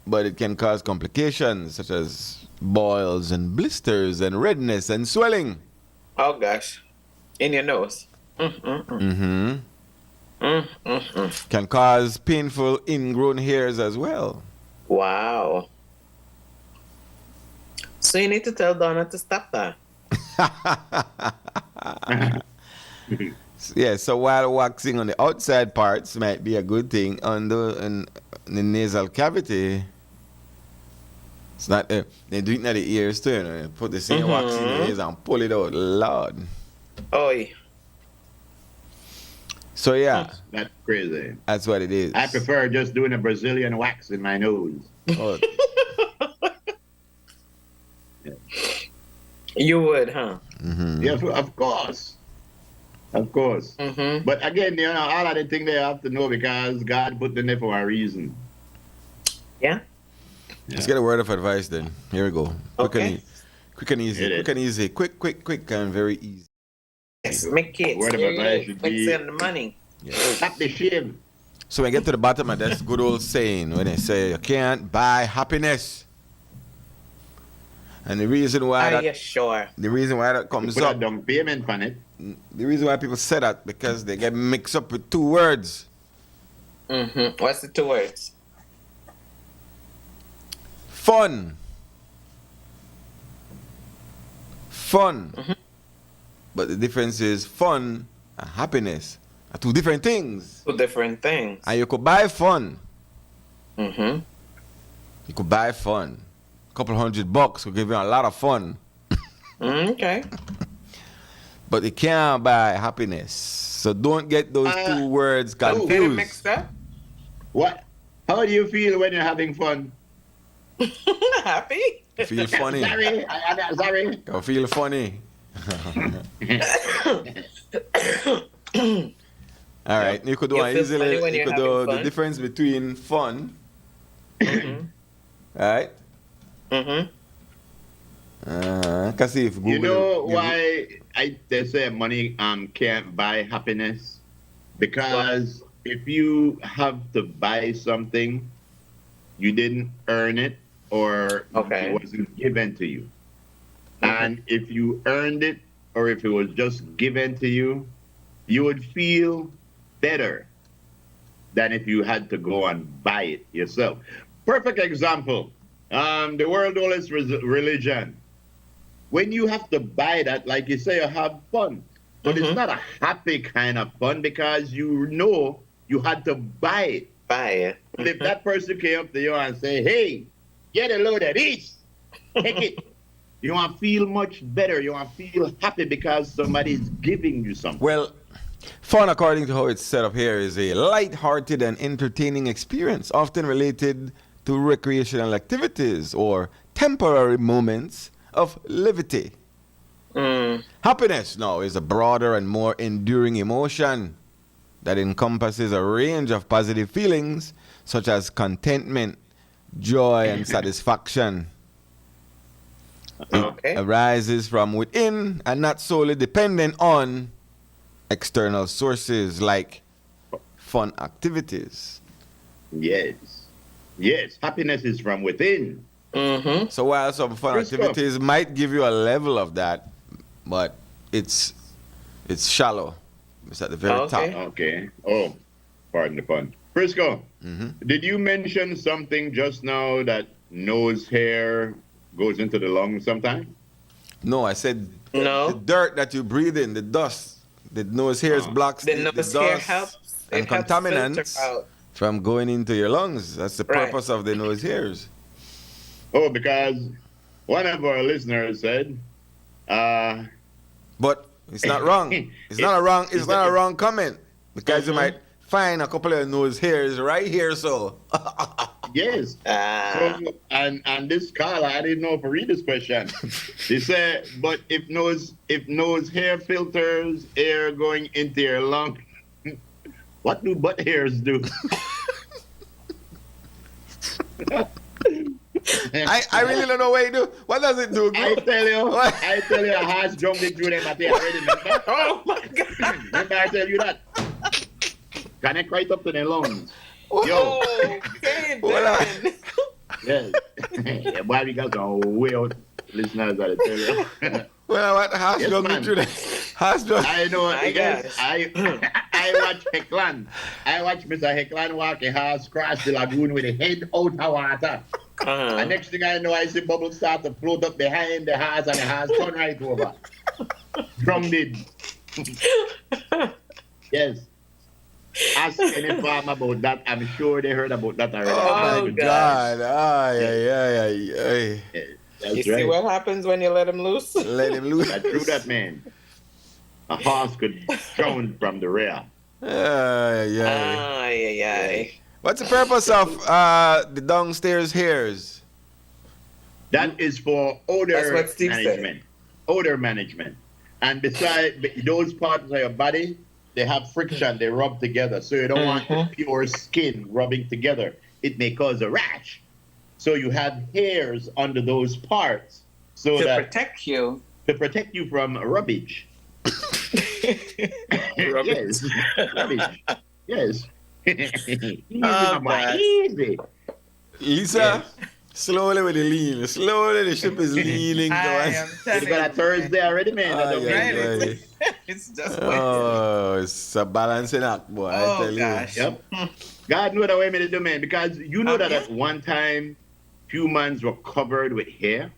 but it can cause complications such as boils and blisters and redness and swelling. Oh gosh, in your nose. Can cause painful ingrown hairs as well. Wow. So you need to tell Donna to stop that. Yeah, so while waxing on the outside parts might be a good thing, on the nasal cavity, it's not. They do it in the ears too. You know, put the same wax in the ears and pull it out. Lord. Oi. So yeah, That's crazy. that's what it is. I prefer just doing a Brazilian wax in my nose. Oh, You would, huh? Yeah, of course. Of course. But again, you know, all of the things they have to know because God put them there for a reason. Yeah. let's get a word of advice then. Here we go. Quick Okay. and easy. Quick and easy. Hit it. Quick and easy. Quick and very easy. Yes, make it. Word of advice should be- Send the money. Stop the shame. So when I get to the bottom of this good old saying when they say you can't buy happiness. And the reason why Are that you sure? the reason why that comes Put a up, down payment on it. the reason why people say that because they get mixed up with two words. What's the two words? Fun. Fun. But the difference is fun and happiness are two different things. Two different things. And you could buy fun. Mm-hmm. You could buy fun. A couple $100 will give you a lot of fun. Okay. But you can't buy happiness. So don't get those two words Get it confused. mixed up. What? How do you feel when you're having fun? Happy? Feel funny. Sorry. Sorry. You feel funny. All right. You could do You it feel easily. funny when You you're could do having the fun? difference between fun. All right. Cause if Google, You know why they say money can't buy happiness? Because if you have to buy something, you didn't earn it or Okay. it wasn't given to you. And if you earned it or if it was just given to you, you would feel better than if you had to go and buy it yourself. Perfect example. The world oldest religion. When you have to buy that, like you say, you have fun. But it's not a happy kind of fun because you know you had to buy it. Buy it. But if that person came up to you and say, hey, get a load of this, take it. You want to feel much better. You want to feel happy because somebody's giving you something. well, fun, according to how it's set up here, is a light-hearted and entertaining experience, often related to recreational activities or temporary moments of levity. Happiness now is a broader and more enduring emotion that encompasses a range of positive feelings such as contentment, joy, and satisfaction. Okay. It arises from within and not solely dependent on external sources like fun activities. Yes. Yes. Happiness is from within. So while some fun Frisco. activities might give you a level of that, but it's shallow. It's at the very Okay. top. Okay. Oh, pardon the pun. Frisco, did you mention something just now that nose hair goes into the lungs sometimes? No, I said No. the dirt that you breathe in, the dust, the nose hairs blocks The the nose hair dust helps. and It helps contaminants filter out. from going into your lungs. That's the Right. purpose of the nose hairs. Oh, because one of our listeners said, But it's not wrong. It's not a wrong. It's not a wrong comment because you might find a couple of nose hairs right here. So yes. So, and this caller, I didn't know if I read this question. He said, but if nose hair filters air going into your lung, what do butt hairs do? I really don't know what it do. What does it do? I tell you, What? I tell you, a horse jumped into them at the already, remember? Oh my God. Remember I tell you that? Connect right up to the lungs. Oh, okay, then. Yes. Yeah, boy, we got some weird listeners that I tell you. Well, what house Yes, dog man. through the house dog? I know, My yes, gosh. I watch Heckland. I watch Mr. Heckland walk a horse cross the lagoon with a head out of water. And next thing I know, I see bubbles start to float up behind the horse and the horse turn right over. Drowned. Yes. Ask any farm about that. I'm sure they heard about that already. Oh my Oh, God! Ay, ay, ay, ay, ay. That's You see right. what happens when you let him loose? Let him loose. That's true, that man. A horse could drown from the rear. Ay, ay. Ay, ay, ay. What's the purpose of the downstairs hairs? That is for odor That's what Steve said. management. Odor management. And besides those parts of your body, they have friction, they rub together. So you don't want the pure skin rubbing together. It may cause a rash. So you have hairs under those parts so To that protect you. to protect you from rubbish. Yes. Rubbish. Yes. Easy, my boy. God. Easy. Lisa, slowly with the lean. Slowly the ship is leaning. I am You telling got a you. Thursday already, man. That don't Ay, mean- ay, ay. It's just Wednesday. Oh, it's a balancing act, boy. I Oh, tell gosh. Yep. God know the way me to do, man. Because you know that Yeah. at one time, humans were covered with hair.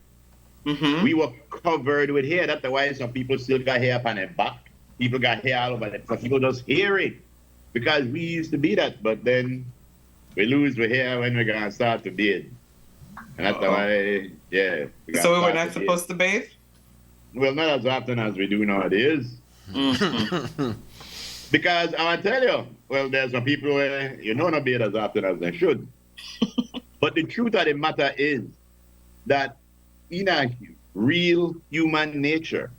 Mm-hmm. We were covered with hair. That's why some people still got hair up on their back. People got hair all over them. Some people just hear it. Because we used to be that. But then we lose the hair when we're going to start to beard. And that's why, yeah. gotta So we were start not to beard. supposed to bathe? Well, not as often as we do nowadays. Because I want to tell you, well, there's some people where you know not beard as often as they should. But the truth of the matter is that in a real human nature,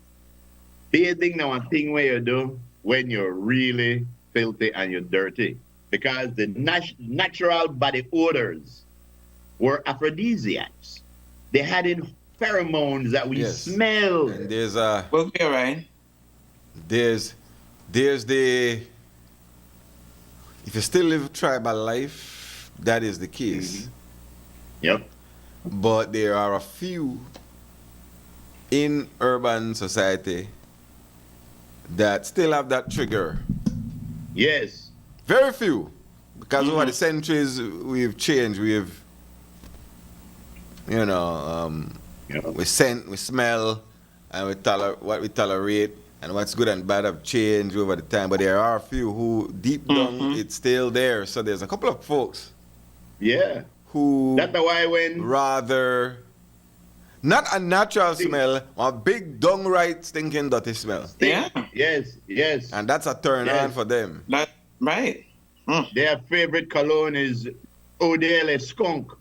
bathing now a thing where you do when you're really filthy and you're dirty. Because the natural body odors were aphrodisiacs. They had in pheromones that we Yes. smell. And there's We'll be all right. there's the if you still live tribal life, that is the case. Yep. But there are a few in urban society that still have that trigger. Yes. Very few. Because over the centuries we've changed. We've we scent, we smell, and what we tolerate and what's good and bad have changed over the time. But there are a few who deep down it's still there. So there's a couple of folks Yeah. who That's why when rather not a natural smell, a big downright stinking dirty smell. Yeah. Yes. And that's a turn Yes. on for them. That, right. Their favorite cologne is Odele Skunk.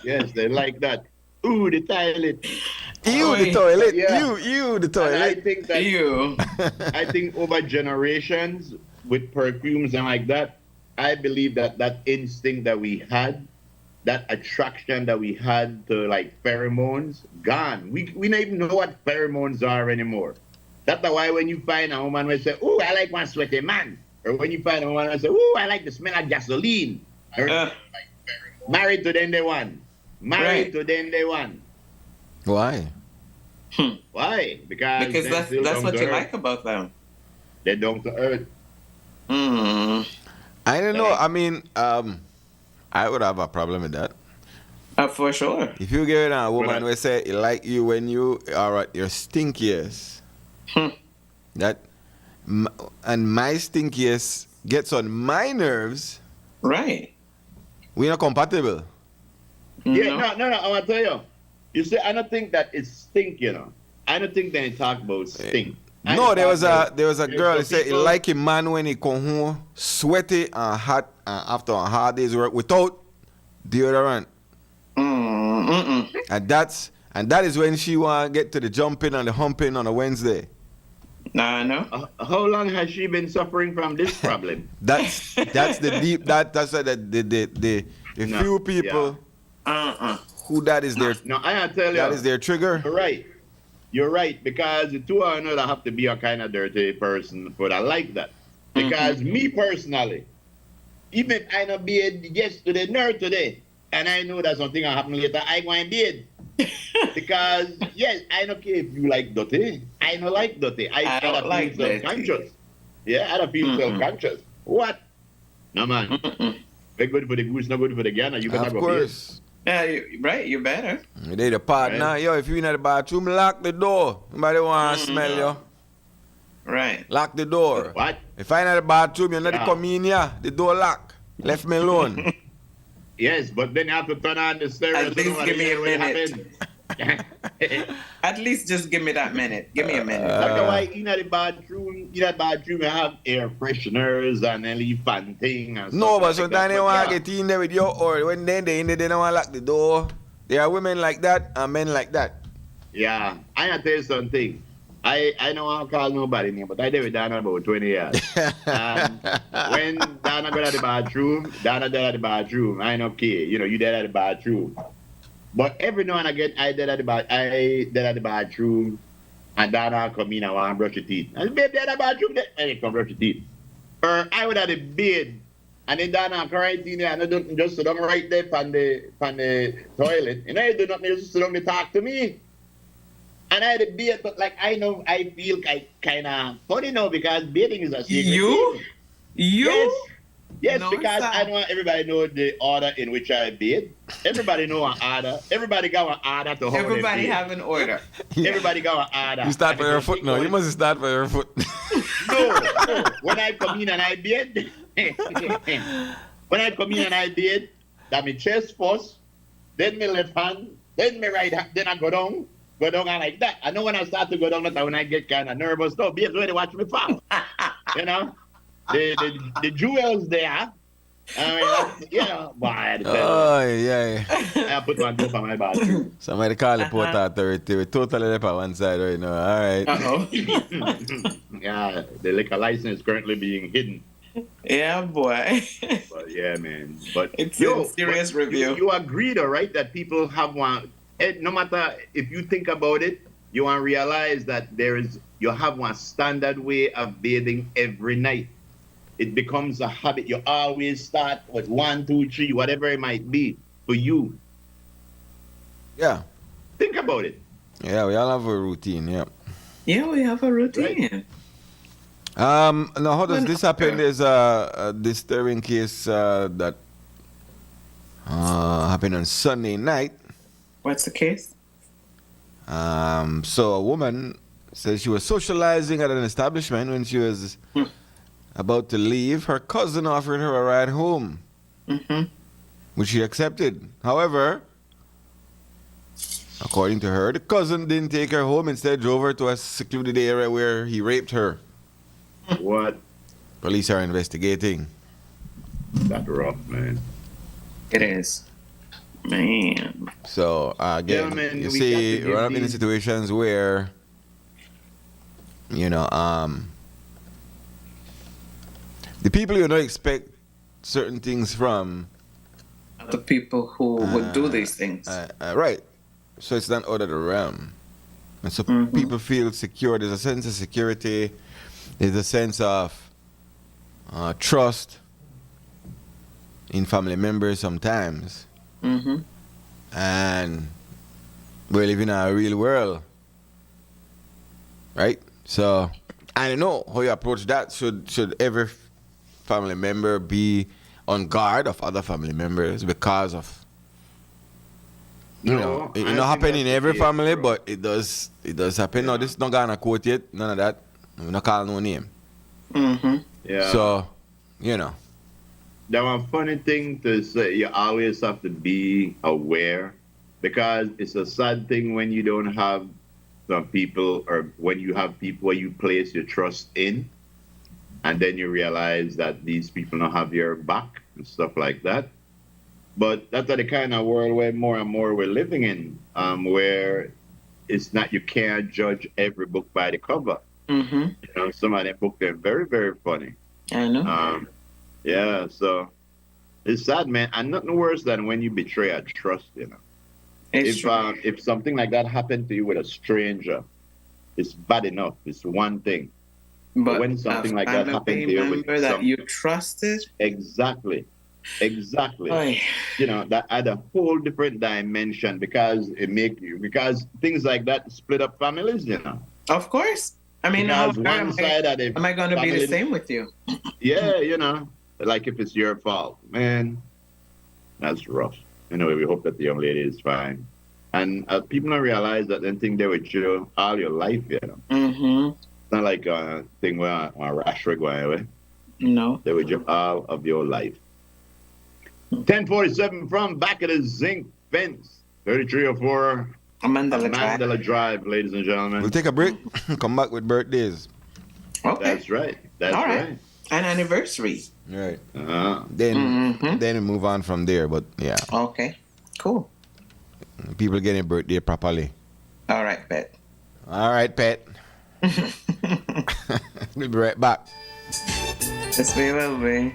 Yes, they like that. Ooh, the toilet. Ew, the Oi. toilet. Yeah. Ew, the And I toilet. think that You. I think over generations with perfumes and like that, I believe that that instinct that we had, that attraction that we had to like pheromones, gone. We don't even know what pheromones are anymore. That's why when you find a woman will say, "Ooh, I like one sweaty man," or when you find a woman will say, "Ooh, I like the smell of gasoline." Or, married to them they one. Married Right. to them they one. Why? Why? Because Because they that's still down what to you earth. like about them. They're down to earth. I don't know. I mean, I would have a problem with that. For sure. If you get a woman Right. who say he like you when you are at your stinkiest, that and my stinkiest gets on my nerves, Right. we're not compatible. Yeah, no. I want to tell you. You see, I don't think that it's stink. You know, I don't think they talk about stink. I No, there talk was about- a there's girl some who said he people- like a man when he come home sweaty and hot after a hard day's work without deodorant. And that is when she want to get to the jumping and the humping on a Wednesday. Nah, I know. How long has she been suffering from this problem? That's the deep that's the The No, few people Uh-uh. who that is their No, I tell you. that is their trigger. You're right. You're right, because the two of another have to be a kind of dirty person for that like that. Because me personally, even if I not bed yesterday nor today, and I know that something will happen later, I go and bed. Because yes, I don't care if you like dirty. I don't like dirty. I don't like feel dirty. self-conscious. Yeah, I don't feel self-conscious. What? No man. Very good for the goose, not good for the gander. You better Of go course. Yeah, right, you better. They the partner. Right. Yo, if you in the bathroom, lock the door. Nobody want to smell you. Right. Lock the door. What? If I in the bathroom, you're not Yeah. come in here. The door lock. Left me alone. Yes, but then you have to turn on the stereo. At least give me a minute. Like At least just give me that minute. Give me a minute. why in the bathroom, you have air fresheners and then leave fan thing and No, but stuff like sometimes that. they But want to yeah. get in there with you, or when they in there, they don't want to lock the door. There are women like that and men like that. Yeah, I gotta tell you something. I don't want to call nobody name, but I did with Dana about 20 years. When Dana got at the bathroom, Dana did at the bathroom. I don't care. You know, you did at the bathroom. But every now and again, I did at the bathroom, and Dana come in and want to brush your teeth. And babe, did at the bathroom, and they come brush your teeth. Or I would have the bed, and then Dana quarantine there, and I don't just sit down right there on the toilet. And I do not just sit down to talk to me. And I had a beard, but like I know, I feel kind of funny now because bathing is a secret. You? thing. You? Yes, No, because sir. I don't want everybody know the order in which I bathe. Everybody know an order. Everybody got an order to how Everybody they bathe. have an order. Everybody got an order. You start And for if your you foot think now. about You it- must start for your foot. No. When I come in and I bathe, that my chest first, then my left hand, then my right hand, then I go down and like that. I know when I start to go down, that's when I get kind of nervous. No, babes already watch me fall. You know, the jewels there. I mean, you know, boy, I had to tell you. Oh, yeah. I put my dope on my bathroom. Somebody call the port authority. We totally left on one side right now. All right. Uh-oh. Yeah, the liquor license is currently being hidden. Yeah, boy. But yeah, man. But It's in serious but review. You agree, though, right? That people have one. No matter if you think about it, you want to realize that you have one standard way of bathing every night. It becomes a habit. You always start with 1, 2, 3, whatever it might be for you. Yeah. Think about it. Yeah, we all have a routine. Yeah. Yeah, we have a routine. Now, how does Well, this happen? There's a disturbing case that happened on Sunday night. What's the case? So a woman says she was socializing at an establishment when she was about to leave. Her cousin offered her a ride home, which she accepted. However, according to her, the cousin didn't take her home. Instead, drove her to a secluded area where he raped her. What? Police are investigating. That's rough, man. It is. Man. So again, Yeah, man, you we see, got to we're give in these- situations where, the people you don't expect certain things from, The people who would do these things. right? So it's not out of the realm, and so people feel secure. There's a sense of security. There's a sense of trust in family members sometimes. And we live in a real world, right? So I don't know how you approach that. Should every family member be on guard of other family members because of it I don't think happen that's in the every case, family, bro. but it does happen. No, this is not gonna quote yet. None of that. We're not calling no name. Yeah. So Now, one funny thing to say, you always have to be aware, because it's a sad thing when you don't have some people, or when you have people where you place your trust in, and then you realize that these people don't have your back and stuff like that. But that's the kind of world where more and more we're living in, where it's not, you can't judge every book by the cover. You know, some of them books are very, very funny. I know. Yeah, so It's sad, man, and nothing worse than when you betray a trust. You know, It's true. if something like that happened to you with a stranger, it's bad enough. It's one thing. But when something like that happened to you with member that you trusted, exactly, Oy. you know, that add a whole different dimension because because things like that split up families. You know, of course. I mean, how because one side of the am I going to be the family, same with you? yeah, you know, like if it's your fault, man, that's rough. Anyway, we hope that the young lady is fine. And people don't realize that they think they with you all your life, you know. Mm-hmm. It's not like a thing where a rash rig away. No. They with you all of your life. 1047 from back of the zinc fence. 3304 Mandela Drive, ladies and gentlemen. We'll take a break. Come back with birthdays. Okay. That's right. That's All right. An anniversary. Right. Uh-huh. Then we move on from there. But yeah, Okay. Cool. people getting birthday properly. All right, Pet. All right, Pet. We'll be right back. Yes, we will be.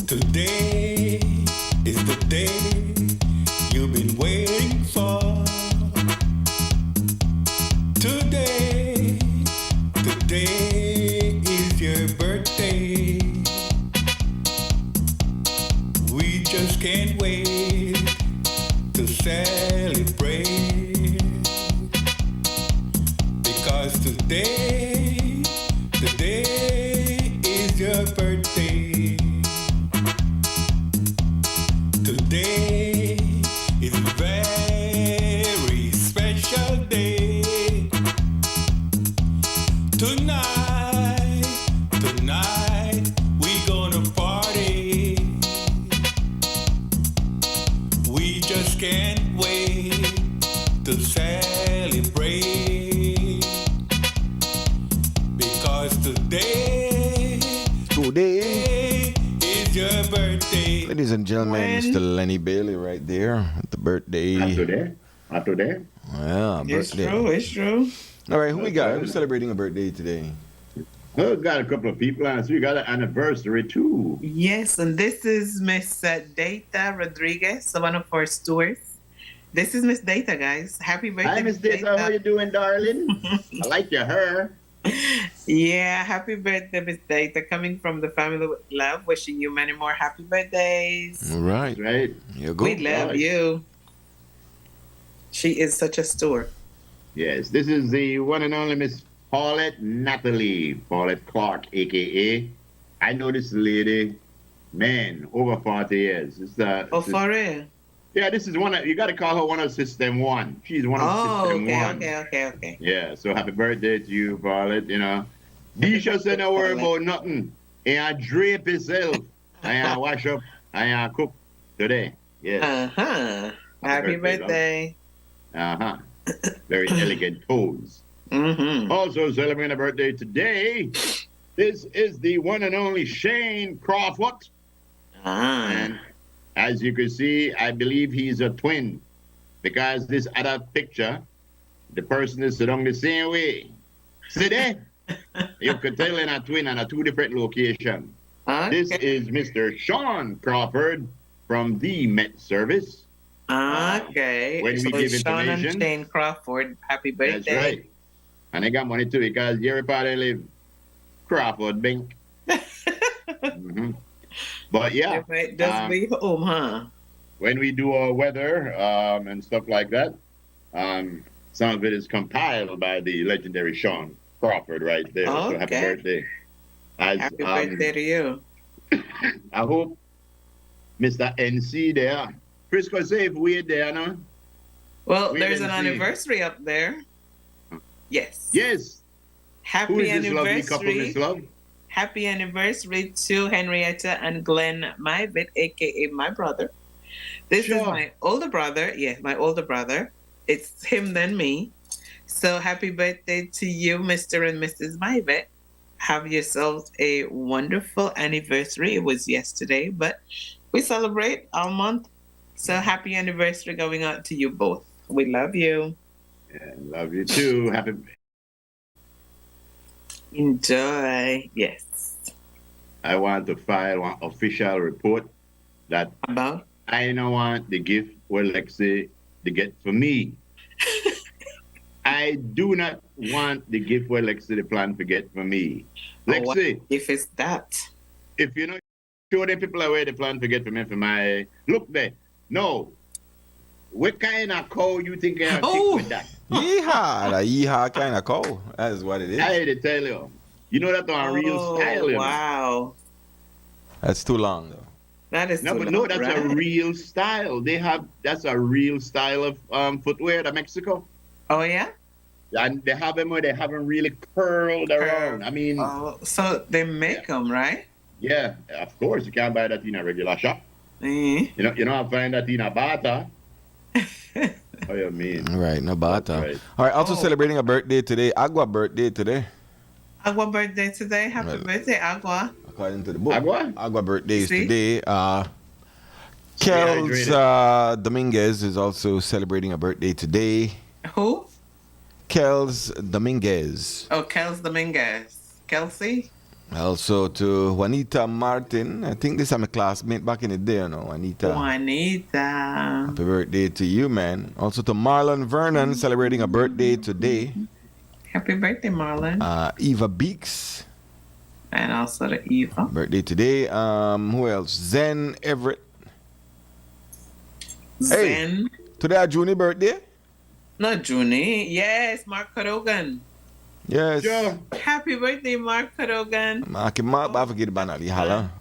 Today is the day you've been waiting for. Today is your birthday. We just can't wait to celebrate. Because today is your birthday. Today is a very special day. Tonight, we gonna party. We just can't wait to celebrate. Because today is your birthday. Ladies and gentlemen, Mr. Lenny Bailey right there at the birthday. After that. Yeah, It's birthday. true. It's true. All right, who we got? Who's celebrating a birthday today? Well, we've got a couple of people on, so we got an anniversary too. Yes, and this is Miss Data Rodriguez, one of our stewards. This is Miss Data, guys. Happy birthday, Hi, Miss Data. How you doing, darling? I like your hair. Yeah, happy birthday, Miss Data. Coming from the family with love, wishing you many more happy birthdays. All right. That's right. You go. We love you. She is such a steward. Yes, this is the one and only Miss Paulette Clark, a.k.a. I know this lady, man, over 40 years. For real? Yeah, this is you got to call her one of System 1. She's one of System 1. Okay. Yeah, so happy birthday to you, Paulette, you know. Disha said no worry about nothing. And drape yourself. And wash up. And cook today. Yes. Uh-huh. Happy birthday. Uh-huh. Very elegant pose. Mm-hmm. Also celebrating a birthday today, this is the one and only Shane Crawford. And as you can see, I believe he's a twin, because this other picture, the person is sitting the same way. See there? You could tell in a twin on a two different locations. This is Mr. Sean Crawford from the Met Service. Okay. When we give Sean and information. Shane Crawford, happy birthday. That's right. And I got money too, because every part I live, Crawford Bank. Mm-hmm. But yeah, Just be home, huh? when we do our weather and stuff like that, some of it is compiled by the legendary Sean Crawford right there. So happy Okay. birthday. Happy birthday to you. I hope Mr. NC there. Frisco safe, we there, no? Well, We there's an didn't see. anniversary up there. Yes. Yes. Happy Who is this lovely couple, anniversary. Miss Love? Happy anniversary to Henrietta and Glenn Myvet, aka my brother. This is my older brother. Yeah, my older brother. It's him then me. So happy birthday to you, Mr. and Mrs. Myvet. Have yourselves a wonderful anniversary. It was yesterday, but we celebrate all month. So happy anniversary going out to you both. We love you. Yeah, love you too. Happy. Enjoy. Yes. I want to file one official report that About? I don't want the gift where Lexi to get for me. I do not want the gift where Lexi the plan to get for me. Lexi, if it's that. If you know, show the people away the plan to get for me for my look there. No. What kind of cow you think I stick with that? Yeehaw, the yeehaw kind of cow. That is what it is. I had to tell you. You know that's on real style. You know? Wow. That's too long though. That is No, too but long, no, that's right? a real style. That's a real style of footwear in Mexico. Oh yeah? And they have them where they haven't really curled around. I mean, so they make them, right? yeah, of course you can't buy that in a regular shop. You know, I find that in a bata. Oh, you mean? Right, no bata. Right. All right, also celebrating a birthday today. Agua birthday today. Agua birthday today. Happy birthday, Agua. According to the book. Agua? Agua birthday is See? today. Kels Dominguez is also celebrating a birthday today. Who? Kels Dominguez. Oh, Kels Dominguez. Kelsey? Also to Juanita Martin. I think this is my classmate back in the day, you know, Juanita. Juanita. Happy birthday to you, man. Also to Marlon Vernon celebrating a birthday today. Happy birthday, Marlon. Eva Beeks. And also to Eva. Birthday today. Who else? Zen Everett. Zen. Hey, today a Junie birthday? Not Junie. Yes, Mark Cadogan. Yes. Sure. Happy birthday, Mark Cadogan. Mark, I forget about Ali Hala.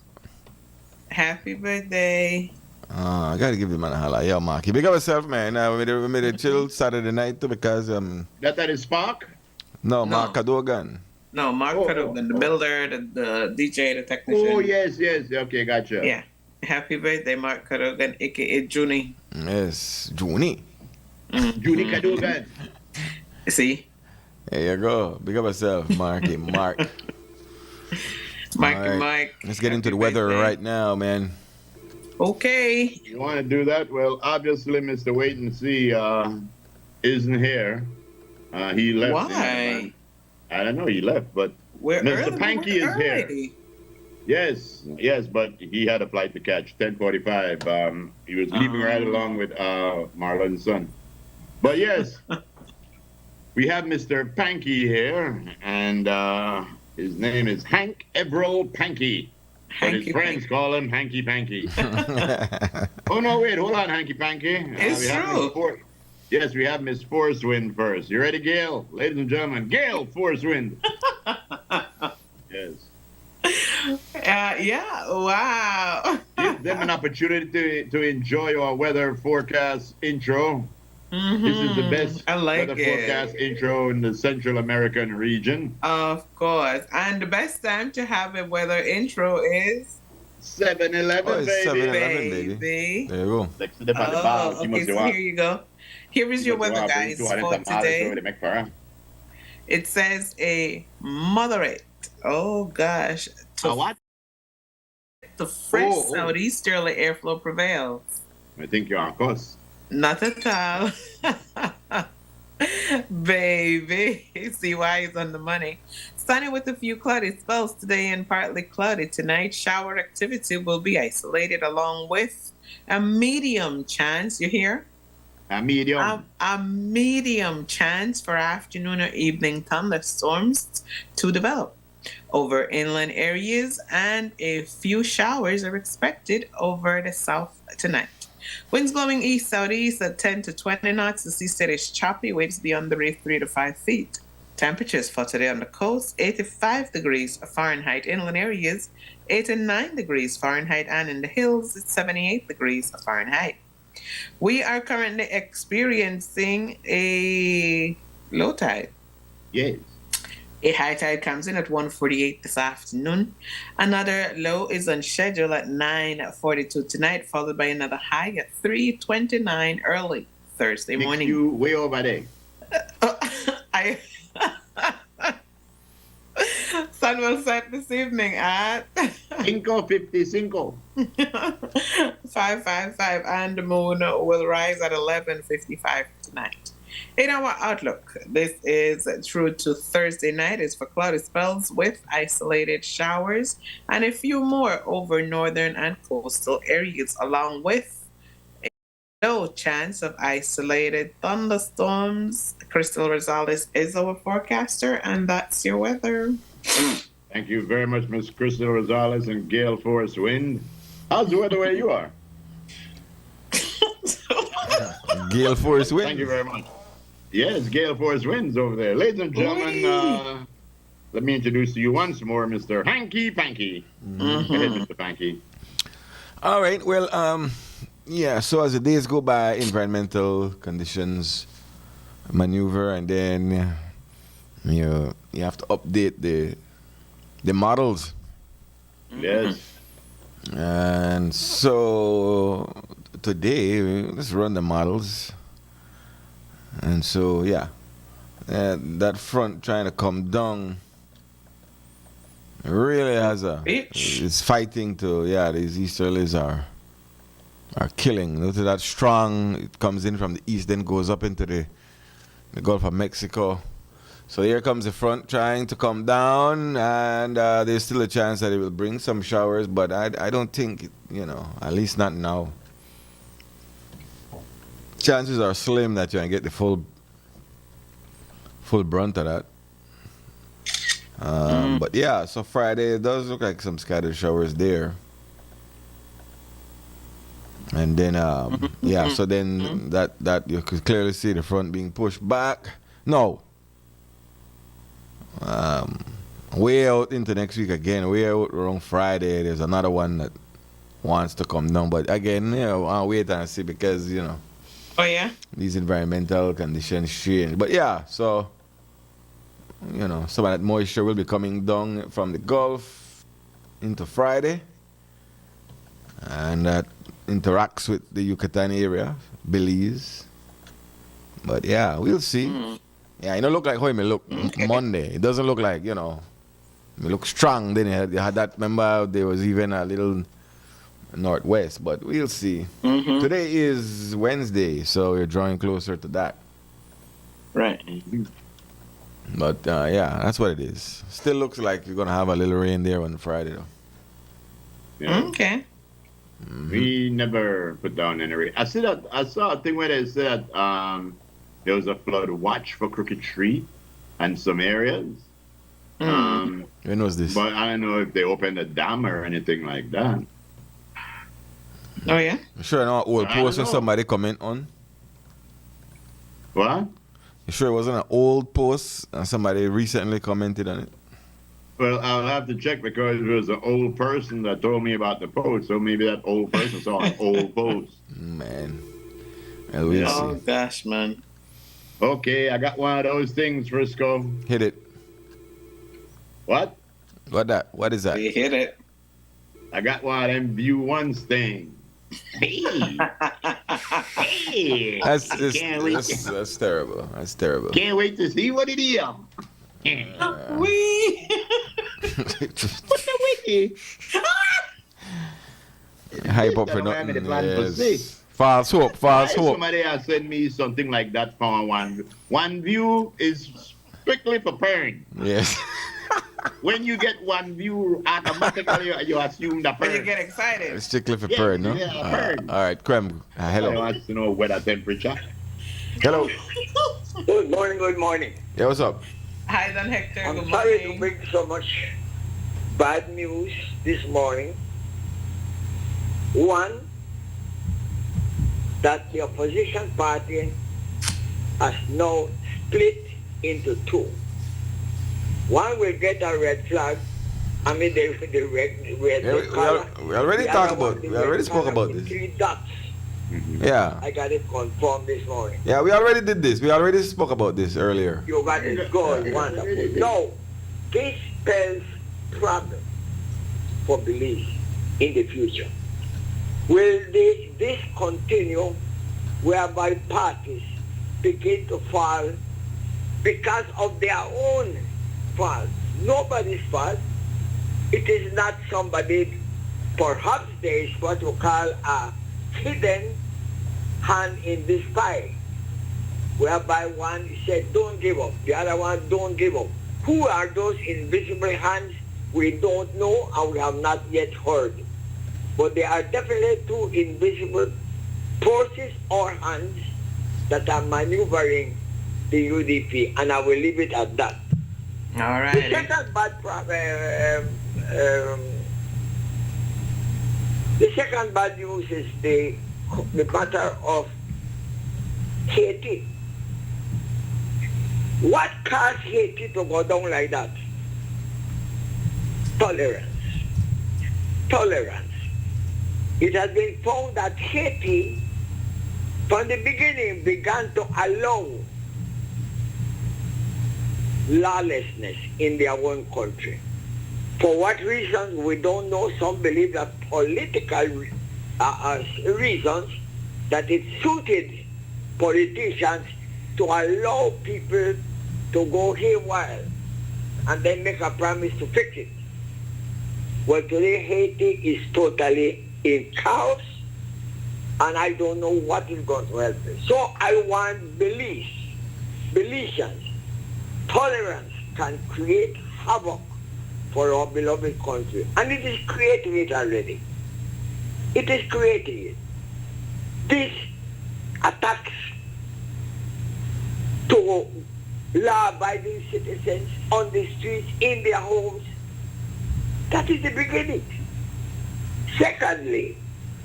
Happy birthday. I gotta give the man a holla. Yeah, Marky. Big up yourself, man. We made a chill Saturday night too because That is Spark? No, Mark Cadogan. No, Mark Cadogan, the builder, the DJ, the technician. Oh yes. Okay, gotcha. Yeah. Happy birthday, Mark Cadogan, aka Junie. Yes, Junie. Junie Cadogan. See? There you go. Big up yourself, Marky. Mark. Marky All right. Mike. Let's get into the weather right now, man. Okay. You want to do that? Well, obviously, Mr. Wait and See isn't here. He left. Why? I don't know. He left, but We're Mr. early. Panky We're is here. early. Yes, but he had a flight to catch, 10:45. He was leaving right along with Marlon's son. But yes, we have Mr. Panky here, and his name is Hank Everell Panky. But his friends call him Hanky Panky. Oh, no, wait, hold on, Hanky Panky. It's true. Yes, we have Miss Force Wind first. You ready, Gail? Ladies and gentlemen, Gail Force Wind. Yes. Yeah, wow. Give them an opportunity to enjoy our weather forecast intro. This is the best weather forecast intro in the Central American region. Of course. And the best time to have a weather intro is 7-Eleven, baby. 7-Eleven, baby. There you go. Okay, so here you go. Here is your weather, guys, for today. It says a moderate. Oh, gosh. What? The fresh southeasterly airflow prevails. I think you're on course. Not at all. Baby. See why he's on the money. Sunny with a few cloudy spells today and partly cloudy tonight. Shower activity will be isolated along with a medium chance. You hear? A medium. A medium chance for afternoon or evening thunderstorms to develop over inland areas, and a few showers are expected over the south tonight. Winds blowing east-southeast at 10 to 20 knots. The seaside is choppy. Waves beyond the reef 3 to 5 feet. Temperatures for today on the coast, 85 degrees Fahrenheit. Inland areas, 89 degrees Fahrenheit. And in the hills, it's 78 degrees Fahrenheit. We are currently experiencing a low tide. Yes. A high tide comes in at 1:48 this afternoon. Another low is on schedule at 9:42 tonight, followed by another high at 3:29 early Thursday morning. You way over there. Sun will set this evening at 5:55. 5:55, and the moon will rise at 11:55 tonight. In our outlook, this is through to Thursday night, is for cloudy spells with isolated showers and a few more over northern and coastal areas, along with a low chance of isolated thunderstorms. Crystal Rosales is our forecaster, and that's your weather. Thank you very much, Miss Crystal Rosales and Gale Force Wind. How's the weather where you are? Gale Force Wind. Thank you very much. Yes, Gale Force Winds over there. Ladies and gentlemen, let me introduce to you once more Mr. Hanky Panky. Go ahead, Mr. Panky. All right. Well, yeah. So as the days go by, environmental conditions maneuver, and then you have to update the models. Yes. And so today, let's run the models. And so, yeah, that front trying to come down really has it's fighting to, these easterlies are killing. Look at that strong, it comes in from the east, then goes up into the Gulf of Mexico. So here comes the front trying to come down, and there's still a chance that it will bring some showers, but I don't think, at least not now. Chances are slim that you're going to get the full brunt of that. But yeah, so Friday, it does look like some scattered showers there. And then, so then that you could clearly see the front being pushed back. No. Way out into next week again, way out around Friday, there's another one that wants to come down. But again, I'll wait and see because, Oh, yeah? these environmental conditions change. But yeah, so, some of that moisture will be coming down from the Gulf into Friday. And that interacts with the Yucatan area, Belize. But yeah, we'll see. Yeah, it don't look like how it may look Monday. It doesn't look like, it look strong. Then you had that, remember, there was even a little northwest, but we'll see. Today is Wednesday, so we're drawing closer to that. Right. But yeah, that's what it is. Still looks like you're going to have a little rain there on Friday, though. Yeah. Okay. We never put down any rain. I saw a thing where they said there was a flood watch for Crooked Tree and some areas. When was this? But I don't know if they opened a dam or anything like that. Oh, yeah? You sure not old I post don't or know. somebody comment on? What? You sure it wasn't an old post and somebody recently commented on it? Well, I'll have to check because it was an old person that told me about the post. So maybe that old person saw an old post. Man. Well, we'll Oh, see. gosh, man. Okay, I got one of those things, Frisco. Hit it. What? What is that? We hit it. I got one of them View Ones things. Hey. Hey. That's Can't wait. that's terrible. That's terrible. Can't wait to see what it is. We. Hype up for Don't have any nothing. plan for Yes. six. False hope. False hope. Somebody has sent me something like that from one view is strictly for purring. Yes. When you get one view, automatically you assume the When you purr. get excited. Strictly for Yeah, purr, no? yeah, purr. All right, Krem. I Hello. want to know weather temperature. Hello. Good morning, good morning. Yeah, what's up? Hi, Don Hector. I'm Good sorry to morning. bring so much bad news this morning. One, that the opposition party has now split into two. One will get a red flag. I mean, the red Yeah, color. we already The talked other one, about. the We red already spoke color about with this. 3 dots. Yeah. I got it confirmed this morning. Yeah, we already did this. We already spoke about this earlier. You got it good, wonderful. No, this spells problem for Belize in the future. Will this continue whereby parties begin to fall because of their own fault? Nobody's fault. It is not somebody, perhaps there is what you call a hidden hand in the sky, whereby one said, don't give up, the other one, don't give up. Who are those invisible hands? We don't know and we have not yet heard. But there are definitely 2 invisible forces or hands that are maneuvering the UDP, and I will leave it at that. All The right. second bad news is the matter of Haiti. What caused Haiti to go down like that? Tolerance. Tolerance. It has been found that Haiti, from the beginning, began to allow lawlessness in their own country. For what reasons, we don't know. Some believe that political reasons, that it suited politicians to allow people to go haywire and then make a promise to fix it. Well, today Haiti is totally in chaos, and I don't know what is going to help it. So I want Belizeans tolerance can create havoc for our beloved country. And it is creating it already. It is creating it. These attacks to law-abiding citizens on the streets, in their homes, that is the beginning. Secondly,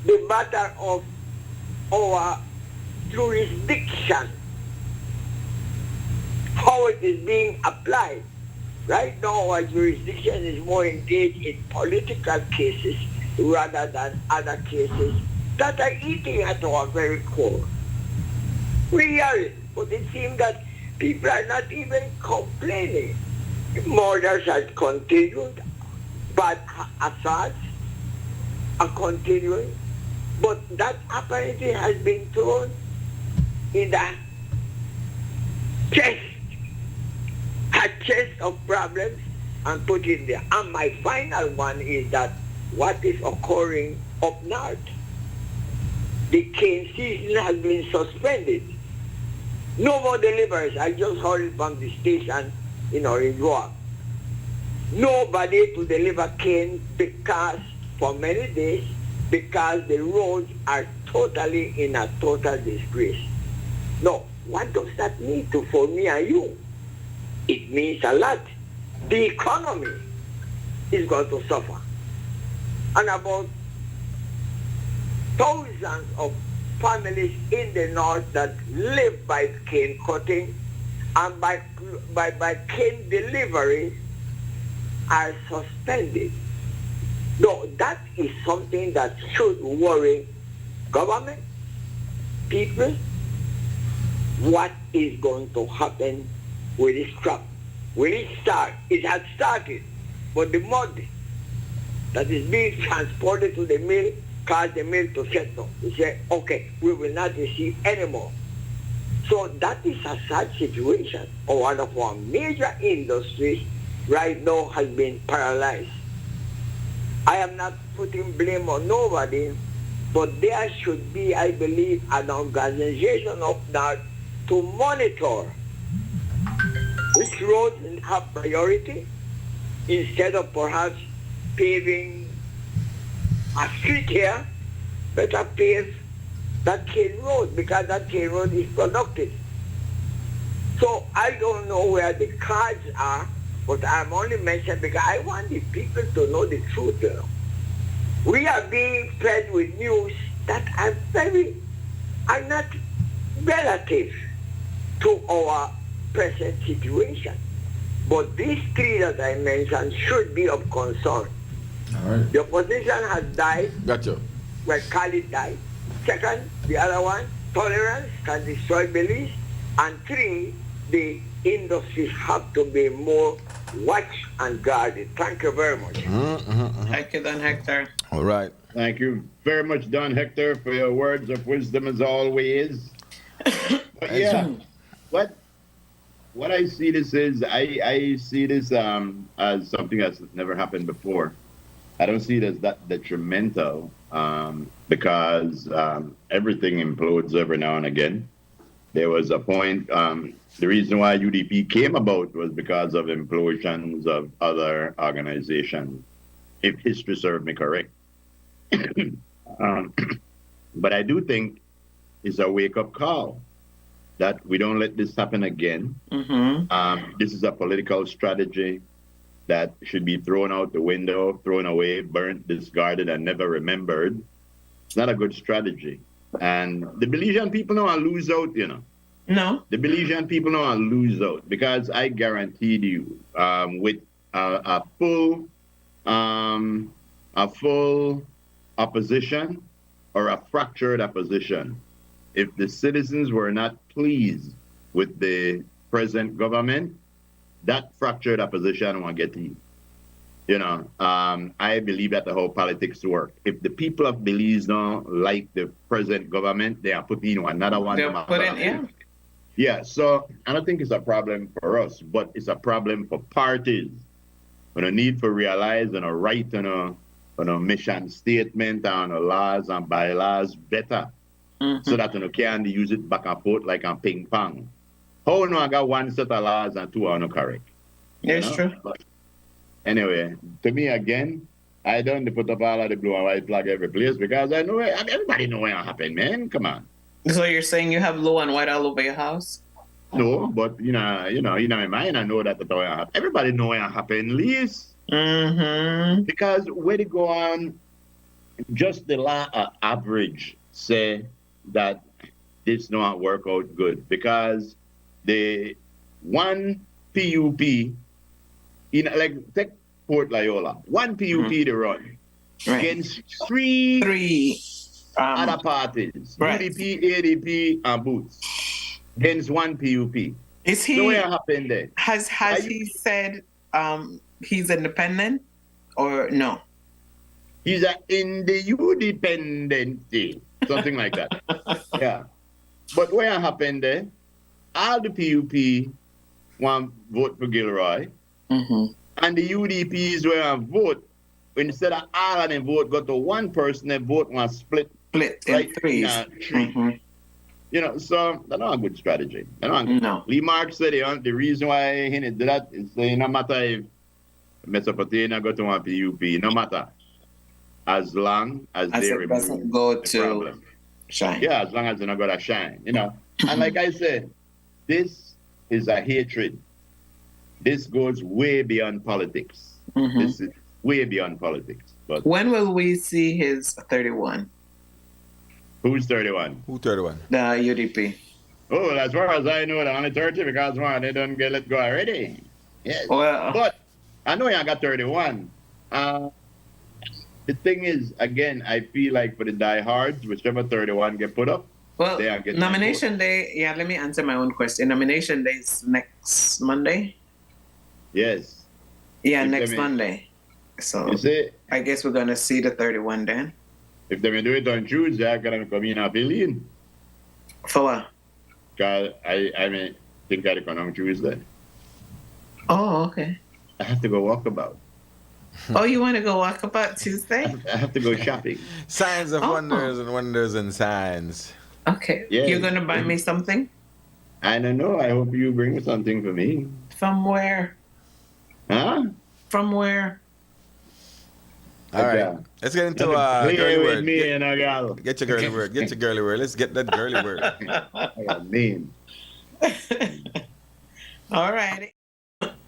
the matter of our jurisdiction, how it is being applied. Right now, our jurisdiction is more engaged in political cases rather than other cases that are eating at our very core. We hear it, but it seems that people are not even complaining. Murders have continued, bad assaults are continuing, but that apparently has been thrown in the chest of problems and put in there. And my final one is that what is occurring up north, the cane season has been suspended. No more deliveries. I just heard it from the station, in Goa. Nobody to deliver cane because for many days, because the roads are totally in a total disgrace. Now, what does that mean for me and you? It means a lot. The economy is going to suffer. And about thousands of families in the north that live by cane cutting and by cane delivery are suspended. No, that is something that should worry government, people. What is going to happen with this crop? Will it start? It has started, but the mud that is being transported to the mill caused the mill to shut down. They say, okay, we will not receive anymore. So that is a sad situation. One of our major industries right now has been paralyzed. I am not putting blame on nobody, but there should be, I believe, an organization of that to monitor which roads have priority instead of perhaps paving a street here, better pave that cane road because that cane road is productive. So I don't know where the cards are, but I'm only mentioning because I want the people to know the truth. We are being fed with news that are not relative to our present situation. But these three that I mentioned should be of concern. All right. The opposition has died. Gotcha. Well, Khalid died. Second, the other one, tolerance can destroy beliefs. And three, the industries have to be more watched and guarded. Thank you very much. Thank you, Don Hector. All right. Thank you very much, Don Hector, for your words of wisdom as always. But yeah, what I see this is, I see this as something that's never happened before. I don't see it as that detrimental because everything implodes every now and again. There was a point, the reason why UDP came about was because of implosions of other organizations, if history served me correct. But I do think it's a wake-up call that we don't let this happen again. This is a political strategy that should be thrown out the window, thrown away, burnt, discarded, and never remembered. It's not a good strategy. And the Belizean people know I lose out, No. The Belizean people know I lose out because I guaranteed you with a full opposition or a fractured opposition, if the citizens were not pleased with the present government, that fractured opposition won't get in. I believe that the whole politics work. If the people of Belize don't like the present government, they are putting another one. They'll put in, yeah. Yeah, so I don't think it's a problem for us, but it's a problem for parties. When a need for realize and a right on a mission statement and a laws and bylaws better, so that you can use it back and forth like a ping pong. How no I got one set of laws and two are not correct? It's true. But anyway, to me again, I don't put up all of the blue and white flag every place because I know everybody know what happened, man. Come on. So you're saying you have blue and white all over your house? No, but in my mind, I know that the what happened. Everybody know what happened, Liz. Mm-hmm. Because when it go on, just the law average say that this not work out good because the one PUP, like take Port Loyola, one PUP they run against three other parties, UDP, ADP, and Boots, against one PUP. Is he? So what happened there? Has he said he's independent or no? He's in the independent, something like that. Yeah. But what happened there? All the PUP want vote for Gilroy, and the UDPs were vote. Instead of all of them vote, go to one person, they vote one split in three. So that's not a good strategy. No. Lee Mark said the reason why he did that is no matter if Mesopotamia go to one PUP, no matter. As long as they remove go the to problem. shine. Yeah, as long as they're not going to shine, And like I said, this is a hatred. This goes way beyond politics. This is way beyond politics. But when will we see his 31? Who's 31? Who 31? The UDP. Oh, as far as I know, they're only 30 because they don't get let go already. Yes. Well, but I know I got 31. The thing is, again, I feel like for the diehards, whichever 31 get put up, well, they are getting nomination day. Yeah, let me answer my own question. Nomination day is next Monday. Yes. Yeah, next Monday. So I guess we're gonna see the 31 then. If they do it on Tuesday, I'm gonna come in and fill in. For what? Because I think I come on Tuesday. Oh, okay. I have to go walk about. Oh, you want to go walk about Tuesday? I have to go shopping. Signs of wonders and signs. Okay. Yes. You're going to buy me something? I don't know. I hope you bring something for me. From where? Huh? From where? All right. Let's get into girly word. Get your girly word. Get your girly word. Let's get that girly word. I mean. All right.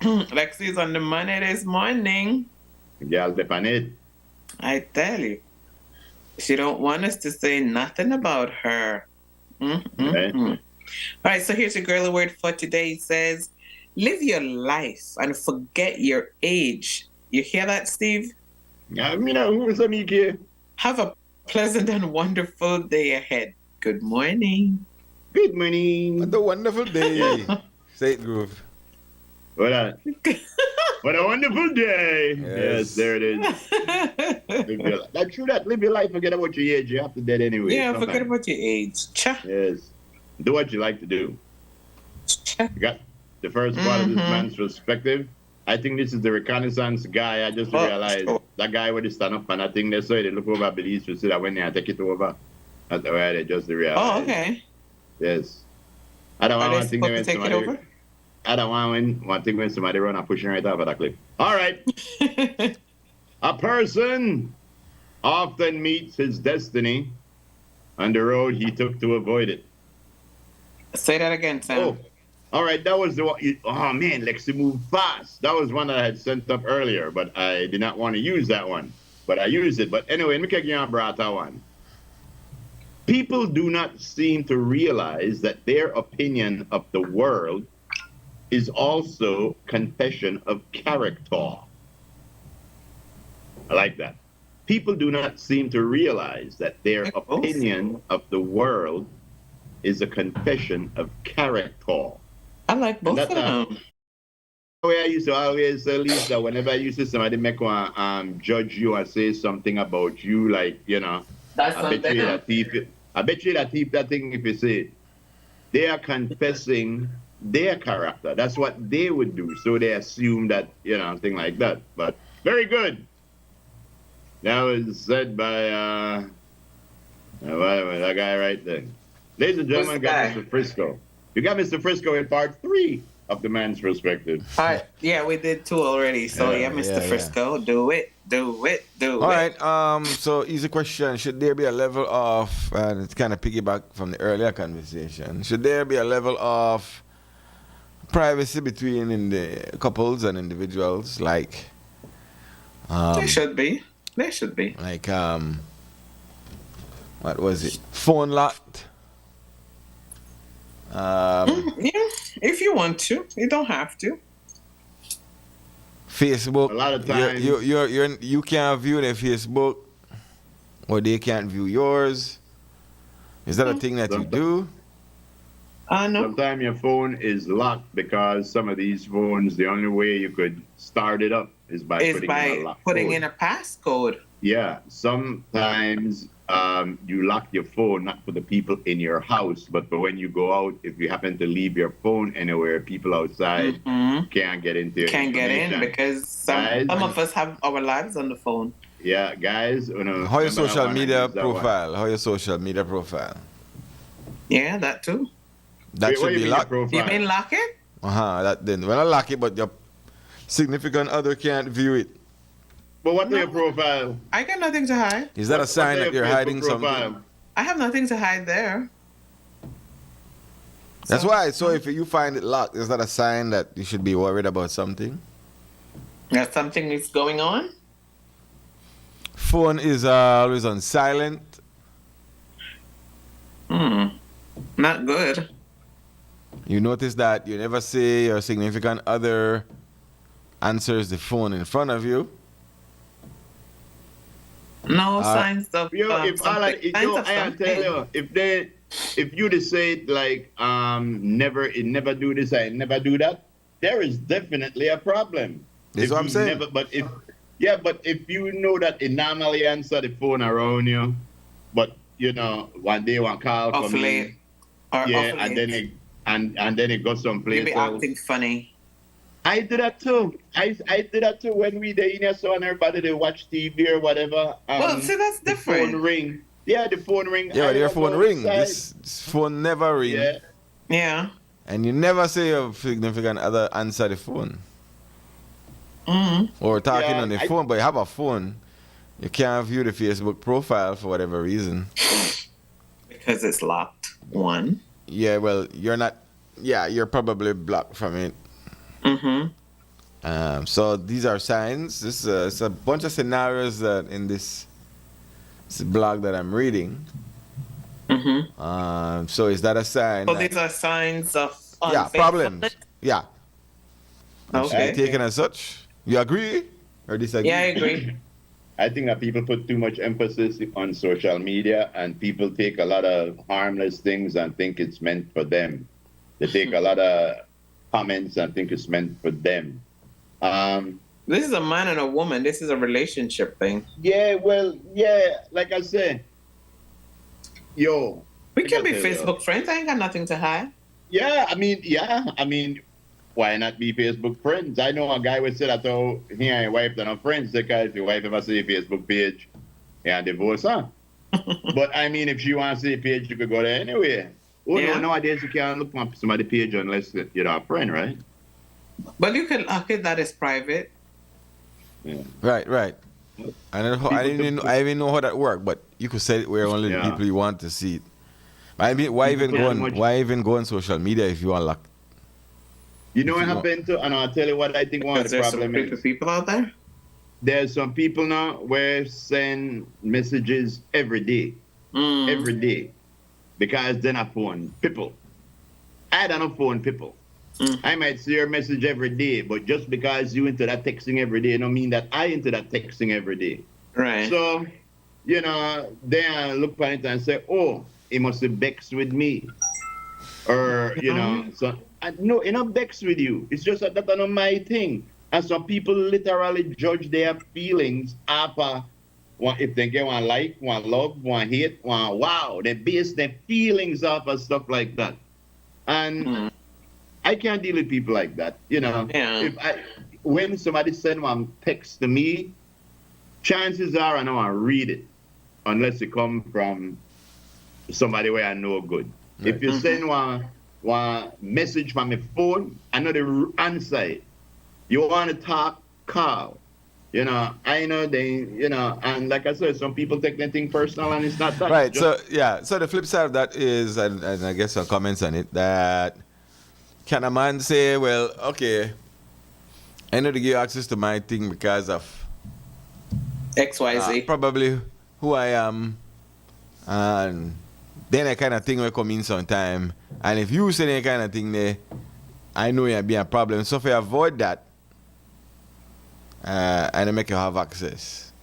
Lexi's on the money this morning. Girl, depend it. I tell you. She don't want us to say nothing about her. Okay. All right, so here's your girly word for today. It says, live your life and forget your age. You hear that, Steve? Have a pleasant and wonderful day ahead. Good morning. Good morning. What a wonderful day. Say it, Groove. What a wonderful day. Yes, there it is. That's true that live your life, forget about your age. You have to dead anyway. Yeah, forget about your age. Cha. Yes. Do what you like to do. You got the first part of this man's perspective. I think this is the reconnaissance guy. I just realized that guy with the stand up and I think they saw it. They look over Belize to see that when they take it over. That's the way they just realize. Oh, okay. Yes. I don't want to think to take it over? I don't want one thing when somebody run and pushing right off of that cliff. All right. A person often meets his destiny on the road he took to avoid it. Say that again, Sam. Oh, all right. That was the one. Oh, man, Lexi moved fast. That was one that I had sent up earlier, but I did not want to use that one. But I used it. But anyway, let me get you on Brata one. People do not seem to realize that their opinion of the world is also confession of character. I like that. People do not seem to realize that their opinion of the world is a confession of character. I like both of them. The way I used to always say, Lisa, whenever I used to somebody make one judge you and say something about you, like, That's I bet you that thief that thing if you say it. They are confessing their character. That's what they would do. So they assume that, thing like that. But very good. That was said by that guy right there. Ladies and gentlemen, got Mr. Frisco. You got Mr. Frisco in part 3 of the man's perspective. All right. Yeah, we did 2 already. So yeah, Mr. Frisco, do it. All right. So easy question. Should there be a level of, and it's kind of piggyback from the earlier conversation, should there be a level of privacy between in the couples and individuals? Like, there should be. There should be. Like, what was it? Phone locked. Yeah, if you want to, you don't have to. Facebook. A lot of times you can't view their Facebook, or they can't view yours. Is that a thing that you do? No. Sometimes your phone is locked because some of these phones, the only way you could start it up is by putting in a passcode. Yeah, sometimes you lock your phone not for the people in your house, but for when you go out. If you happen to leave your phone anywhere, people outside can't get into your Can't get in because some of us have our lives on the phone. Yeah, guys. How your social media profile? How your social media profile? Yeah, that too. That should be locked. You mean lock it? That then. Well, I lock it, but your significant other can't view it. But what's your profile? I got nothing to hide. Is that a sign that you're hiding something? I have nothing to hide there. That's why. So if you find it locked, is that a sign that you should be worried about something? That something is going on? Phone is always on silent. Not good. You notice that you never say your significant other answers the phone in front of you. No signs of. If you decide like never do this and never do that, there is definitely a problem. That's what I'm saying. But if you know that it normally answer the phone around you, but one day one call come in, and then it goes someplace You be else. acting funny. I do that too. I do that too when we the in so and everybody they watch TV or whatever. Well, see, that's different. The phone ring. Yeah, the phone ring. Yeah, your phone ring. This phone never ring. Yeah. And you never say your significant other answer the phone. Or talking on the phone, but you have a phone. You can't view the Facebook profile for whatever reason. Because it's locked. One. Yeah, well, you're not. Yeah, you're probably blocked from it. So these are signs. This it's a bunch of scenarios that in this blog that I'm reading. So is that a sign? So these are signs of problems. Yeah. Okay. Taken as such. You agree or disagree? Yeah, I agree. I think that people put too much emphasis on social media, and people take a lot of harmless things and think it's meant for them. They take a lot of comments and think it's meant for them. This is a man and a woman. This is a relationship thing. Yeah, well, like I said, we can be Facebook friends. I ain't got nothing to hide. I mean, why not be Facebook friends? I know a guy would say that, he and his wife are not friends because if your wife ever see a Facebook page, and divorce, huh? But I mean, if she wants to see a page, you could go there anyway. No, nowadays you can't look on somebody's page unless you're a friend, right? But you can lock it that is private. Yeah. Right. I didn't know how that worked, but you could set it where only the people you want to see it. I mean, why even go on social media if you unlock? You know what happened to? And I'll tell you what I think one of the problem is. People out there. There's some people now where send messages every day, because they're not phone people. I don't phone people. I might see your message every day, but just because you into that texting every day, don't mean that I into that texting every day. Right. So, they look at it and say, "Oh, he must have vexed with me," or so. No, it's not vexed with you. It's just that that's not my thing. And some people literally judge their feelings after if they get one like, one love, one hate, one wow. They base their feelings off of stuff like that. And I can't deal with people like that. When somebody send one text to me, chances are I know I read it, unless it come from somebody where I know good. Right. If you send one one message from my phone, I know the answer it. You want to talk, call. You know, I know they, you know, and like I said, some people take that thing personal and it's not that. Right. So yeah. So the flip side of that is, and I guess some comments on it, that can a man say, well, okay, I know to give access to my thing because of XYZ. probably who I am, and then that kind of thing will come in sometime. And if you say that kind of thing there, I know you'll be a problem. So if you avoid that, and make you have access.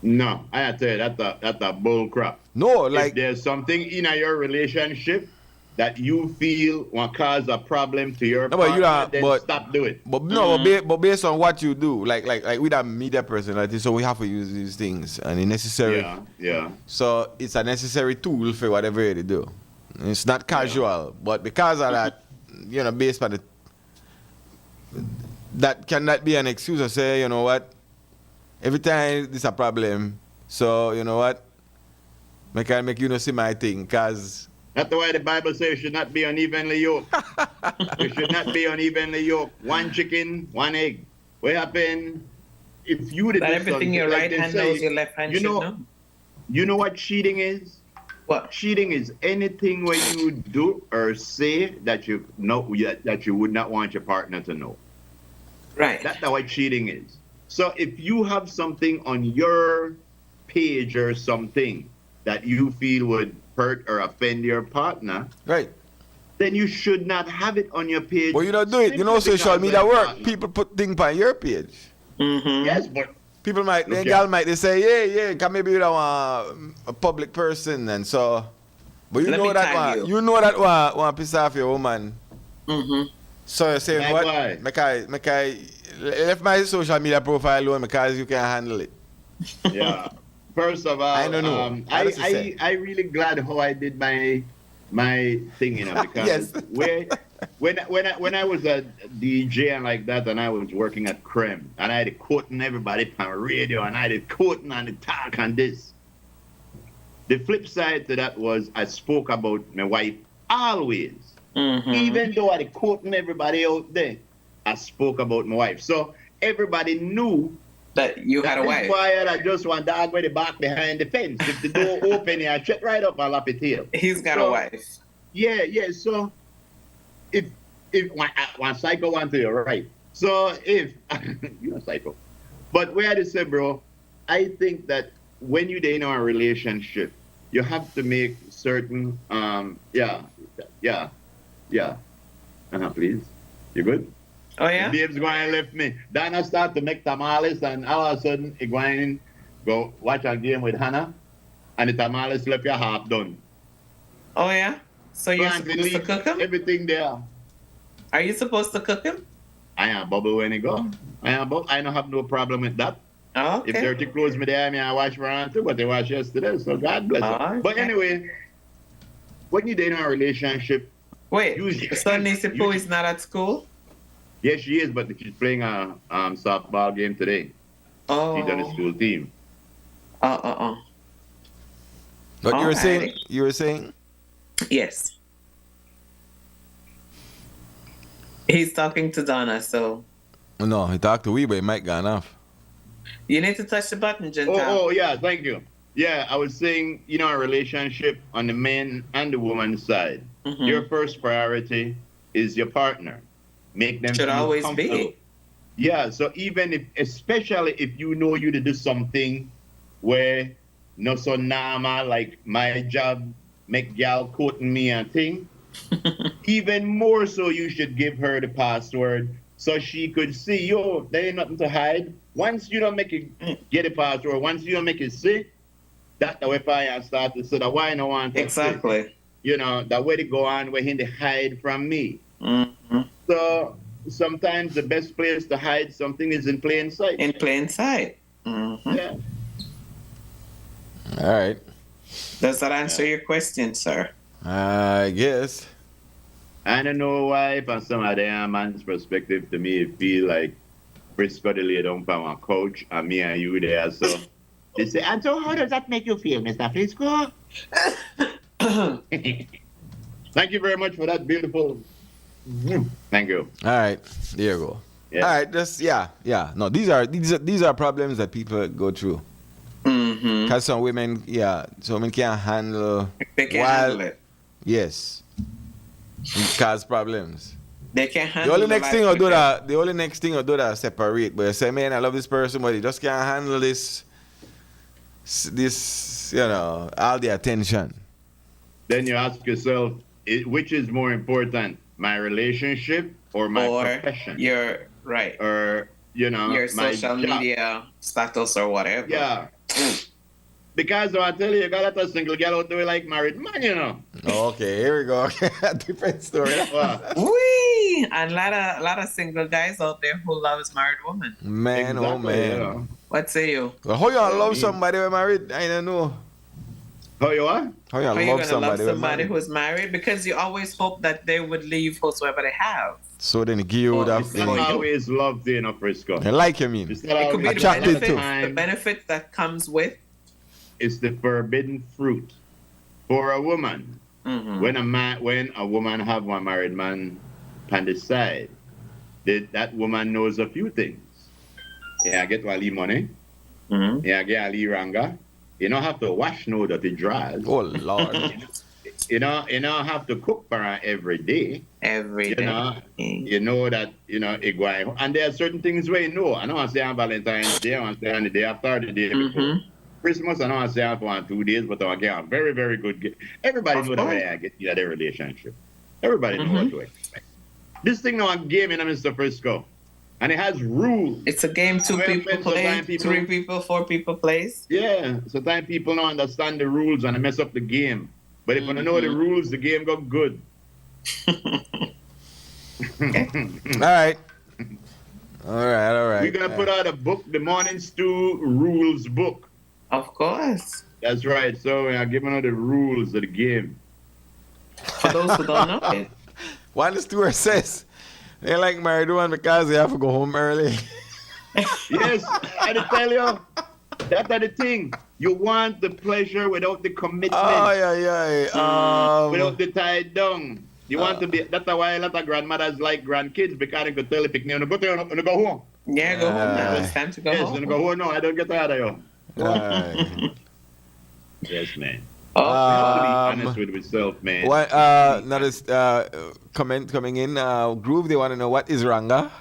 No, I tell you, that's a bull crap. No, like if there's something in your relationship that you feel will cause a problem to your partner, then stop doing it. But no, but based on what you do, like with a media personality, so we have to use these things and it's necessary. Yeah. So it's a necessary tool for whatever you do. It's not casual, but because of that, you know, based on the that cannot be an excuse to say, you know what, every time there's a problem, so you know what, I can make you not see my thing, because that's why the Bible says you should not be unevenly yoked. You should not be unevenly yoked. One chicken, one egg. What happened if you did everything your right hand knows, your left hand should know? You know what cheating is? What? Cheating is anything where you do or say that you know that you would not want your partner to know. Right. That's what cheating is. So if you have something on your page or something that you feel would hurt or offend your partner, right, then you should not have it on your page. Well, you don't do it. You know, social media work. Partner. People put things on your page. Mm-hmm. Yes, but people might, the girl might they say, yeah, can maybe you don't want a public person, and so, but you know that one piss off your woman. Mm-hmm. So you're saying what? Make I left my social media profile alone because you can handle it. Yeah. First of all, I don't know. I really glad how I did my thing, you know, because when I was a DJ and like that, and I was working at Creme, and I had quoting everybody on radio, and I had quoting on the talk and this. The flip side to that was I spoke about my wife always. Mm-hmm. Even though I quoting everybody out there, I spoke about my wife. So everybody knew that you had a wife. Quiet, I just want dog with the back behind the fence. If the door open, I check right up, I'll lap it here. He's got a wife. Yeah. So if one psycho want to you're right. So if you're a psycho. But where I say, bro, I think that when you're in a relationship, you have to make certain please. You good? Oh yeah? Dave's going to left me. Then I start to make tamales, and all of a sudden he going go watch a game with Hannah, and the tamales left you half done. Oh yeah? So you're supposed to cook them? Everything there. Are you supposed to cook them? I am bubble when he go. I don't have no problem with that. Oh, okay. If dirty clothes me there, I wash for around too, but they wash yesterday, so God bless them. Okay. But anyway, when you're in a relationship, wait, so Nisipo is not at school? Yes, she is, but she's playing a softball game today. Oh. She's on the school team. But you were saying? Yes. He's talking to Donna, so. No, he talked to we, but he might gone off. You need to touch the button, Gentile. Oh, yeah, thank you. Yeah, I was saying, a relationship on the man and the woman side, your first priority is your partner. Make them should always be. Yeah, so especially if you know you to do something where no so normal, like my job make gal quoting me and thing, even more so you should give her the password so she could see, there ain't nothing to hide. Once you don't make it get a password, once you don't make it see, that's the way I start to say that why no one exactly. That way to go on where he to hide from me. Mm-hmm. So sometimes the best place to hide something is in plain sight. In plain sight. Mm-hmm. Yeah. All right. Does that answer your question, sir? I guess. I don't know why, from some of the man's perspective, to me, it feel like Frisco the lay down from a couch and me and you there. So they say, and so how does that make you feel, Mr. Frisco? Thank you very much for that beautiful. Thank you. All right, there you go. Yeah. All right, just yeah. No, these are problems that people go through. Mm-hmm. Cause some women can't handle. They can't handle it. Yes, it cause problems. They can't The handle only next life thing I'll do with that. The only next thing I'll do that separate. But you say, man, I love this person, but he just can't handle this, all the attention. Then you ask yourself, which is more important, my relationship or my profession? You're right. Or, your my social job. media status or whatever. Yeah. Because I tell you got a single girl out there like married man, Okay, here we go. Different story. Wee! And a lot of single guys out there who loves married women. Man, oh man. Yeah. What say you? Well, how you gonna love somebody who married? I don't know. How you what? How you Are gonna you love gonna somebody, love somebody who's married? Because you always hope that they would leave whosoever they have. So then give you that It's not feeling. always love there, Frisco. I like you, mean. It's not It could be always the benefit that comes with. It's the forbidden fruit for a woman. Mm-hmm. When a woman have one married man on the side, that woman knows a few things. Yeah, get wali money. Mm-hmm. Yeah, get ali ranga. You don't have to wash no dirty drawers. Oh Lord. You don't have to cook for her every day. Every day. You know that, iguay. And there are certain things where you know. I know I say on Valentine's Day, I say on the day after the day before. Christmas, I know I say on for 2 days, but I get a very, very good gift. Everybody know the way I get their relationship. Everybody know what to expect. This thing now a game, Mr. Frisco. And it has rules. It's a game 2 people play, 3 people, 4 people plays. Yeah, sometimes people don't understand the rules and they mess up the game. But if you know the rules, the game got good. All right. We're going to put out a book, the Morning Stew Rules book. Of course. That's right. So we are giving out the rules of the game. For those who don't know it. One the steward says they like married one because they have to go home early. Yes, I tell you, that's the thing. You want the pleasure without the commitment. Without the tie down. You want to be. That's why a lot of grandmothers like grandkids because they could tell the picnic, go home. Yeah, go home now. It's time to go home. Yes, go home. No, I don't get tired of you. Yes, man. Oh, we have to be honest with yourself, man. Another comment coming in. Groove, they want to know what is Ranga.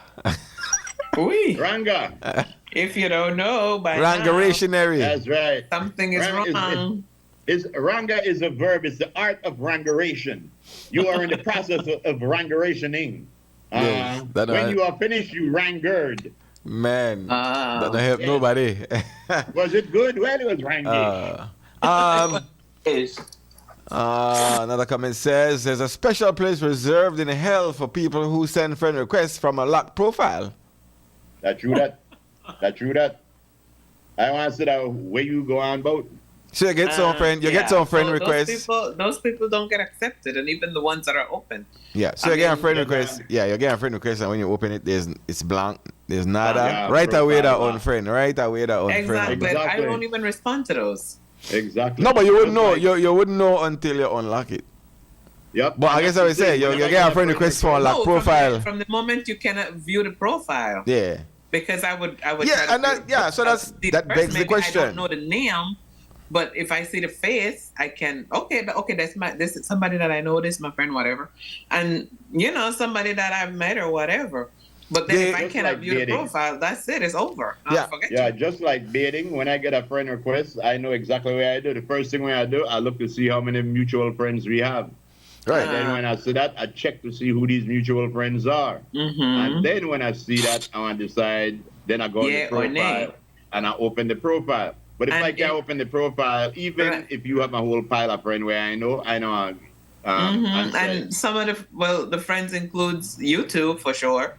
Ranga. If you don't know, by Rangationary. That's right. Something is wrong. Ranga is a verb. It's the art of rangaration. You are in the process of rangarationing. Yes, when you are finished, you rangered. Man, that don't help nobody. Was it good? Well, it was rangish. Another comment says there's a special place reserved in hell for people who send friend requests from a locked profile. That true that. I want to say that where you go on boat. So you get some friend requests. Those people don't get accepted, and even the ones that are open. Yeah, so you get a friend request. Yeah, you get a friend request, and when you open it, it's blank. There's nada. Right away, that unfriend. Exactly. I don't even respond to those. Exactly. No, but you wouldn't know. You wouldn't know until you unlock it. Yep. But I guess I would say you get a friend request for a locked profile. From the moment you cannot view the profile. Yeah. Because I would. Yeah, and so that begs the question. I don't know the name. But if I see the face, I can this is somebody that I know, this is my friend, whatever. And somebody that I've met or whatever. But then if I cannot view the profile, that's it, it's over. Just like dating, when I get a friend request, I know exactly what I do. The first thing I do, I look to see how many mutual friends we have. Right. Then when I see that, I check to see who these mutual friends are. And then when I see that, I want to decide, then I go to the profile and I open the profile. But if I can't open the profile, even if you have a whole pile of friends where I know. And some of the friends includes you two for sure.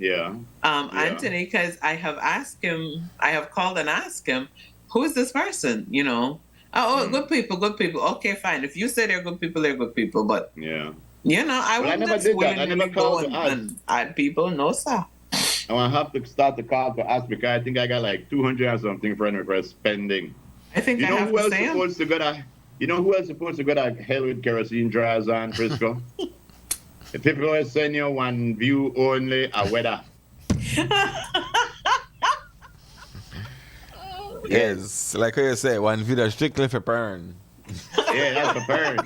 Yeah. Anthony, because I have called and asked him, who is this person? Good people. Okay, fine. If you say they're good people, they're good people. But yeah. I wouldn't never did that. I never go and add people. No, sir. I have to start the call to ask because I think I got like 200 or something friend requests pending. I think who else supposed to get You know who else supposed to go to hell with kerosene dryers on, Frisco? If people always send you one view only, a weather. Yes, like you say, one video strictly for burn. Yeah, that's a burn.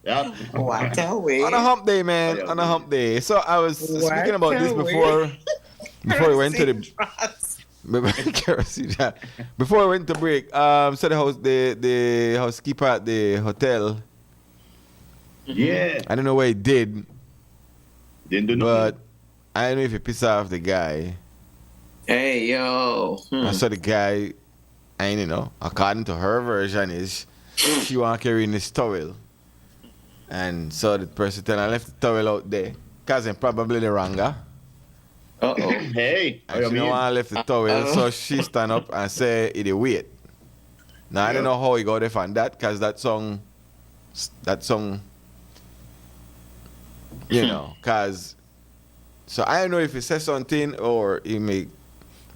Yep. What a way. On a hump day, man. Oh, yeah, on a man. hump day. So I was speaking about this way. before we went to the Trust. kerosene. Before we went to break. So the housekeeper at the hotel. Yeah. I don't know what he did, Didn't do but nothing. I don't know if he pissed off the guy. Hey, yo. I saw the guy, and according to her version, is she want to carry in this towel. And so the person tell her, I left the towel out there. Because I'm probably the wronger. Uh-oh. Hey. And she don't want to left the towel, so she stand up and say, it wait. Now, I don't know how he got it from that, because that song, because, so I don't know if he says something or he may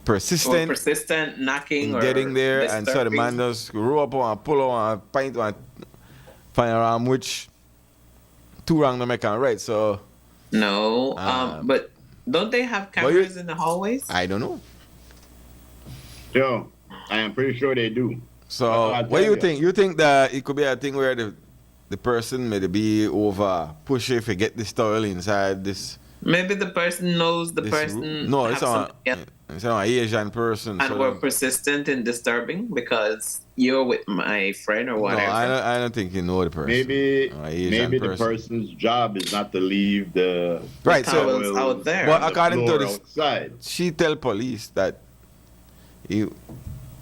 persistent knocking in or getting there, and so the disturbing. man just roll up on, pull on, and pint on, find around which two wrong to make it right. So No, but don't they have cameras in the hallways? I don't know. Yo, I am pretty sure they do. So what do you think? You think that it could be a thing where the person may be over pushy if you get this towel inside this? Maybe the person knows the this person. room? No, it's have not. It's not an Asian person. And so were persistent in disturbing because you're with my friend or whatever. No, I don't think you know the person. Maybe Asian the person's job is not to leave the Right, so towels out there. But on the according to floor this, outside. she tell police that you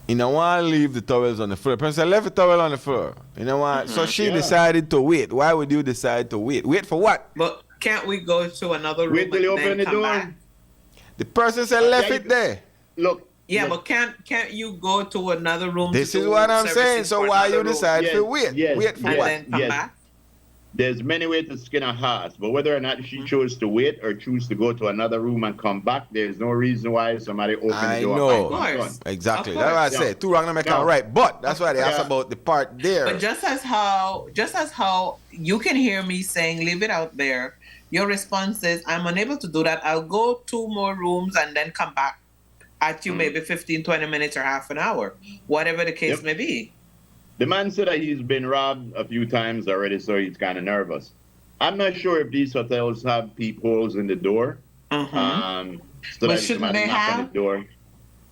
don't want to leave the towels on the floor. The person left the towel on the floor. You know what? So she decided to wait. Why would you decide to wait? Wait for what? But can't we go to another room Wait till you and then open the come door. back? The person said left Yeah, it there. Look. Yeah, look, but can't you go to another room? This to is do what I'm services saying. So for why another you room decide Yes, to wait? yes, Wait for and what? then come yes. back? There's many ways to skin a horse, but whether or not she chose to wait or choose to go to another room and come back, there's no reason why somebody open I the door. know. Of course. Exactly. Of That's what I course. said. Two wrong to make it No. right. But that's why they asked Yeah. about the part there. But just as how you can hear me saying leave it out there, your response is I'm unable to do that. I'll go 2 more rooms and then come back at you maybe 15, 20 minutes or half an hour, whatever the case Yep. may be. The man said that he's been robbed a few times already, so he's kind of nervous. I'm not sure if these hotels have peepholes in the door. So But that shouldn't somebody they knock on have? the door.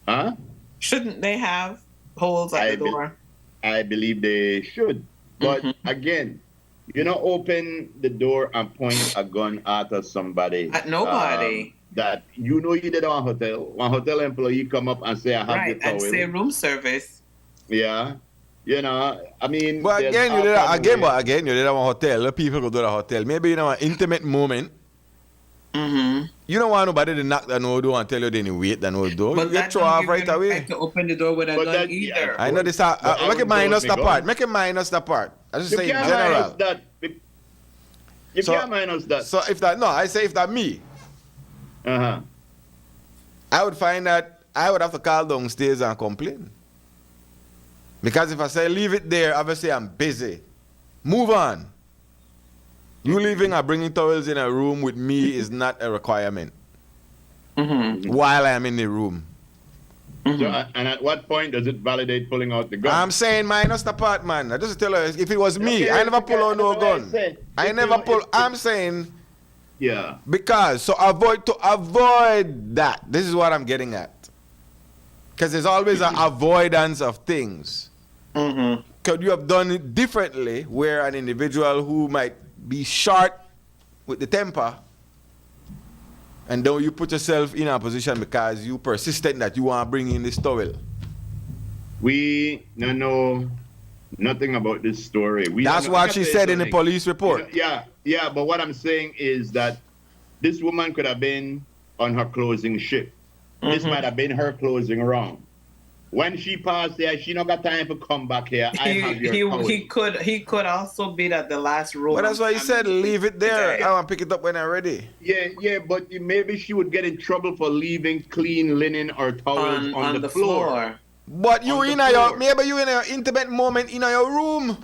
Huh? Shouldn't they have holes at the door? I believe they should. But again, open the door and point a gun at somebody. At nobody. That you did on hotel. One hotel employee come up and say, I have Right, the towel. and say room service. Yeah. I mean. But there's again, all you did kind of ways. you did have a hotel. The people go to the hotel. Maybe an intimate moment. You don't want nobody to knock the door and tell you they need wait the door. But You get that throw don't off give right you the away. right to open the door with a But gun that- either. I know this. But I Make it would minus go the with part. guns. Make it minus the part. I just You say in can't general. minus that. You So- can't minus that. So if that I say if that me, Uh-huh. I would find that I would have to call downstairs and complain. Because if I say leave it there, obviously I'm busy. Move on. You leaving or bringing towels in a room with me is not a requirement. While I'm in the room. So, and at what point does it validate pulling out the gun? I'm saying minus the part, man. I just tell her if it was me, Okay, I never pull out no that's what I gun. said. I If never you- pull. if- I'm saying Yeah. because to avoid that. This is what I'm getting at. Because there's always an avoidance of things. Could you have done it differently where an individual who might be short with the temper and then you put yourself in a position because you persistent that you want to bring in this towel? We don't know nothing about this story. That's don't know- what I can she tell you said in the something. police report. Yeah, but what I'm saying is that this woman could have been on her closing shift. This might have been her closing round. When she passed there, she not got time to come back here. I have your towel. He could also be at the last room. But that's why he said leave it there. I want to pick it up when I'm ready. Yeah, but maybe she would get in trouble for leaving clean linen or towels on the floor. But you On the in your floor. maybe you in your intimate moment in your room.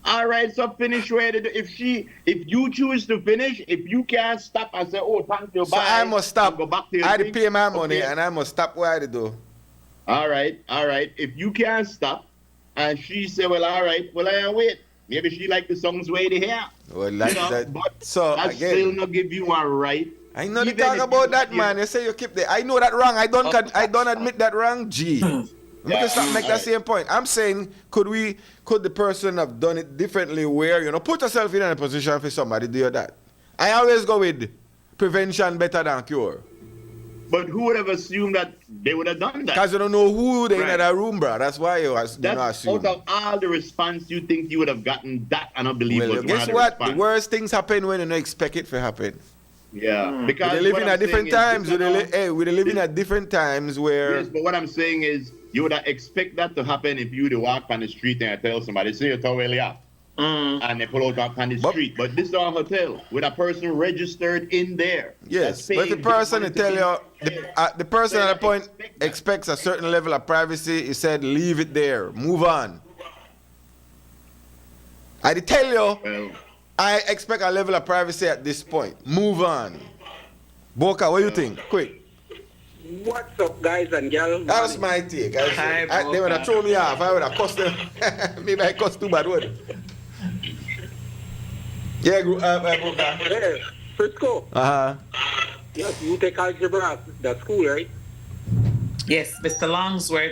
All right, so finish where if you choose to finish, if you can't stop and say, oh, thank you, So bye. I must stop. and go back to your I had to thing, pay my money okay. and I must stop where I do. All right. If you can't stop, and she say, well, all right, well, I wait. Maybe she like the songs way to hear. Well, like that. But So that again, still not give you a right. I know they Even talk if about you- that, you- man. You say you keep the. I know that wrong. I don't admit that wrong. G. We can stop make that alright. same point. I'm saying, could the person have done it differently? Where put yourself in a position for somebody to do that. I always go with prevention better than cure. But who would have assumed that they would have done that? Because you don't know who they in Right. that room, bro. That's why you not That's assume. out of all the response you think you would have gotten, that I don't believe Well, was one guess of the what? response. The worst things happen when you don't expect it to happen. Yeah, because We live what in I'm a different saying is times. We live in a different times where. Yes, but what I'm saying is you would expect that to happen if you would walk on the street and tell somebody, see your towel yeah. And they pull out on the street. But this is a hotel with a person registered in there. Yes, that's but the paying person money to tell to you, be there. the person So at I the point expect that. expects a certain level of privacy. He said, leave it there, move on. I did tell you, Well, I expect a level of privacy at this point. Move on. Boca, what do you think? Quick. What's up, guys and girls? That's my take. Hi, They would have Boca. thrown me off. I would have cussed them. Maybe I cussed too bad, would it? Yeah, Boca. Hey, Frisco. Uh-huh. Yes, you take algebra at the school, right? Yes, Mr.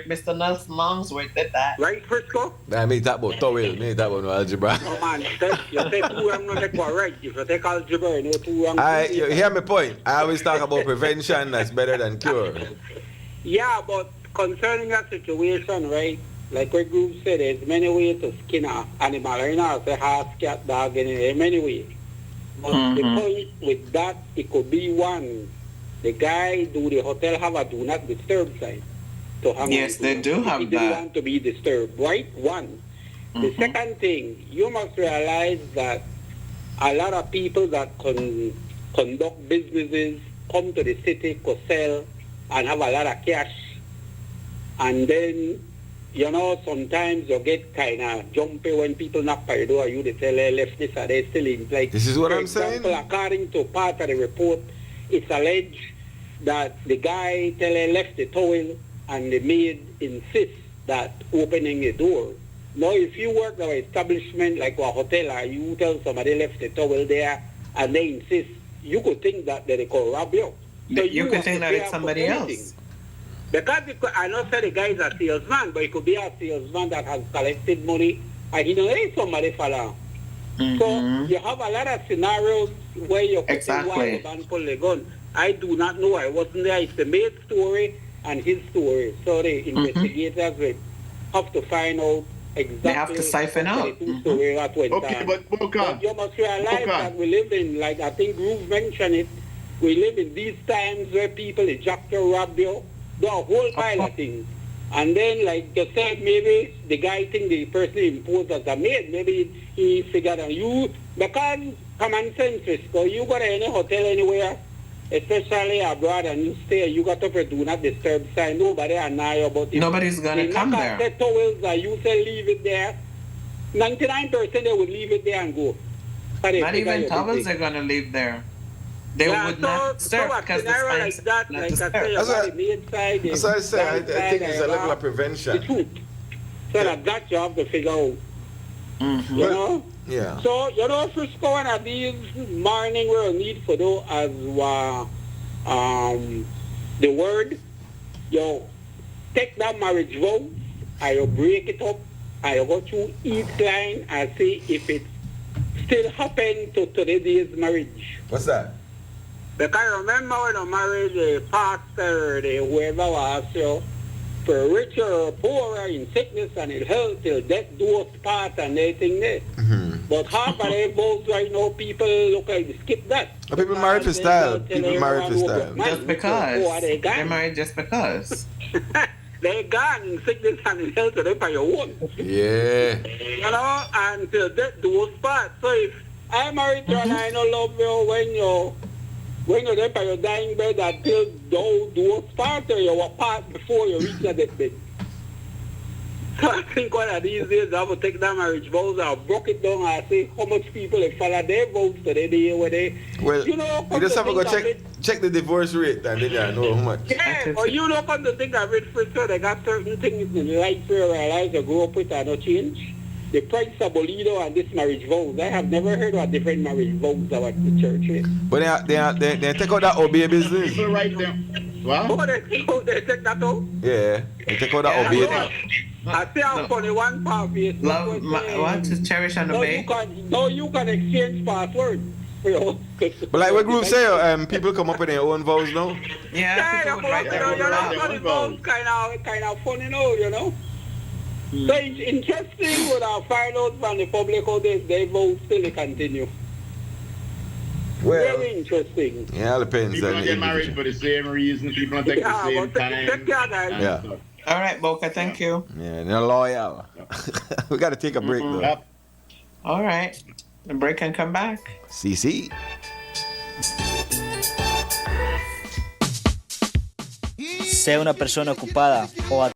Mr. Nelson Longsworth did that. Right, Frisco? I mean, talk about towel. Me talk about no algebra. Oh man, you take two wrong, not take one right. If you take algebra, you know two wrong. You hear my point. I always talk about prevention that's better than cure. Yeah, but concerning that situation, right? Like what group said, there's many ways to skin an animal. You know, say horse, cat, dog, and there are many ways. But the point with that, it could be one. The guy do the hotel have a do not disturb sign. To hang Yes, on to. they do He have didn't that. want to be disturbed, right? One. The second thing, you must realize that a lot of people that conduct businesses come to the city to sell and have a lot of cash. And then, sometimes you get kind of jumpy when people knock by your door. You they tell they left this or they still in. Like, This is what for I'm saying? example, according to part of the report, it's alleged that the guy tell he left the towel and the maid insists that opening the door. Now, if you work at an establishment like a hotel or you tell somebody left the towel there and they insist, you could think that they could rob you. So You could have think to that pay it's up somebody for else. anything. Because I know say the guy is a salesman, but it could be a salesman that has collected money and he knows hey, somebody follow. So you have a lot of scenarios where you could say why the man pull the gun. I do not know. I wasn't there. It's the maid's story and his story. So the investigators will have to find out exactly. They have to siphon out. The two stories that went okay, on. but You must realize that we live in, like I think Groove mentioned it, we live in these times where people eject you, rob you, do a whole pile of things. And then, like you said, maybe the guy think the person imposed as a maid. Maybe he figured on you. Because common sense, Frisco, you go to any hotel anywhere, especially abroad, and you stay, you got to put do not disturb sign. Nobody annoy you about it. Nobody's gonna come there. They towels that you say leave it there. 99% they would leave it there and go. Not even towels are going to leave there. They would not disturb because the like signs that, not like I disturb. say, about the maid side, That's what I say. I think it's a level of prevention. the truth. So that you have to figure out. You know? Yeah. So, Frisco, one of these morning we'll need for those as the word, take that marriage vow, and you break it up, and you go through each line and see if it still happened to today's marriage. What's that? Because remember when you married the pastor, whoever was, for richer or poorer, in sickness and in health, till death do us part and everything there. But half of them both right now, people look like they skip that. People married for style. People married for style. Just because. They're They're married just because. They're gone in sickness and in health, so they by your own. Yeah. Until death do us part. So if I'm married to and I don't love you when you're there by your dying bed until thou do us part, or you were part before you reach the deathbed. So I think one of these days I will take that marriage vows, I'll broke it down and see how much people they follow their vows today, the year where they, Well, you know, you just have to go check it, check the divorce rate and then you know how much. yeah, or you know, come to think of it, Frisco, they got certain things in life where I realize they grow up with and no change. The price of Bolido and this marriage vows. I have never heard of different marriage vows about the church. But they take out that obey business. People right there. What? Oh, they take that out? Yeah, they take out that Yeah, obey. I see how funny one part is. Love, what to cherish and obey. You can exchange passwords. But like what group say, people come up with their own vows now. Yeah, people would write their own vows. Kind of funny now, you know. So it's interesting when I find out from the public how they vote still continue. Well, very interesting. Yeah, it depends. People don't get married for the same reason. People don't take the same time. Yeah. All right, Boca, thank you. Yeah, they're loyal. We got to take a break though. Yep. All right. The break and come back. CC. Sea una persona ocupada o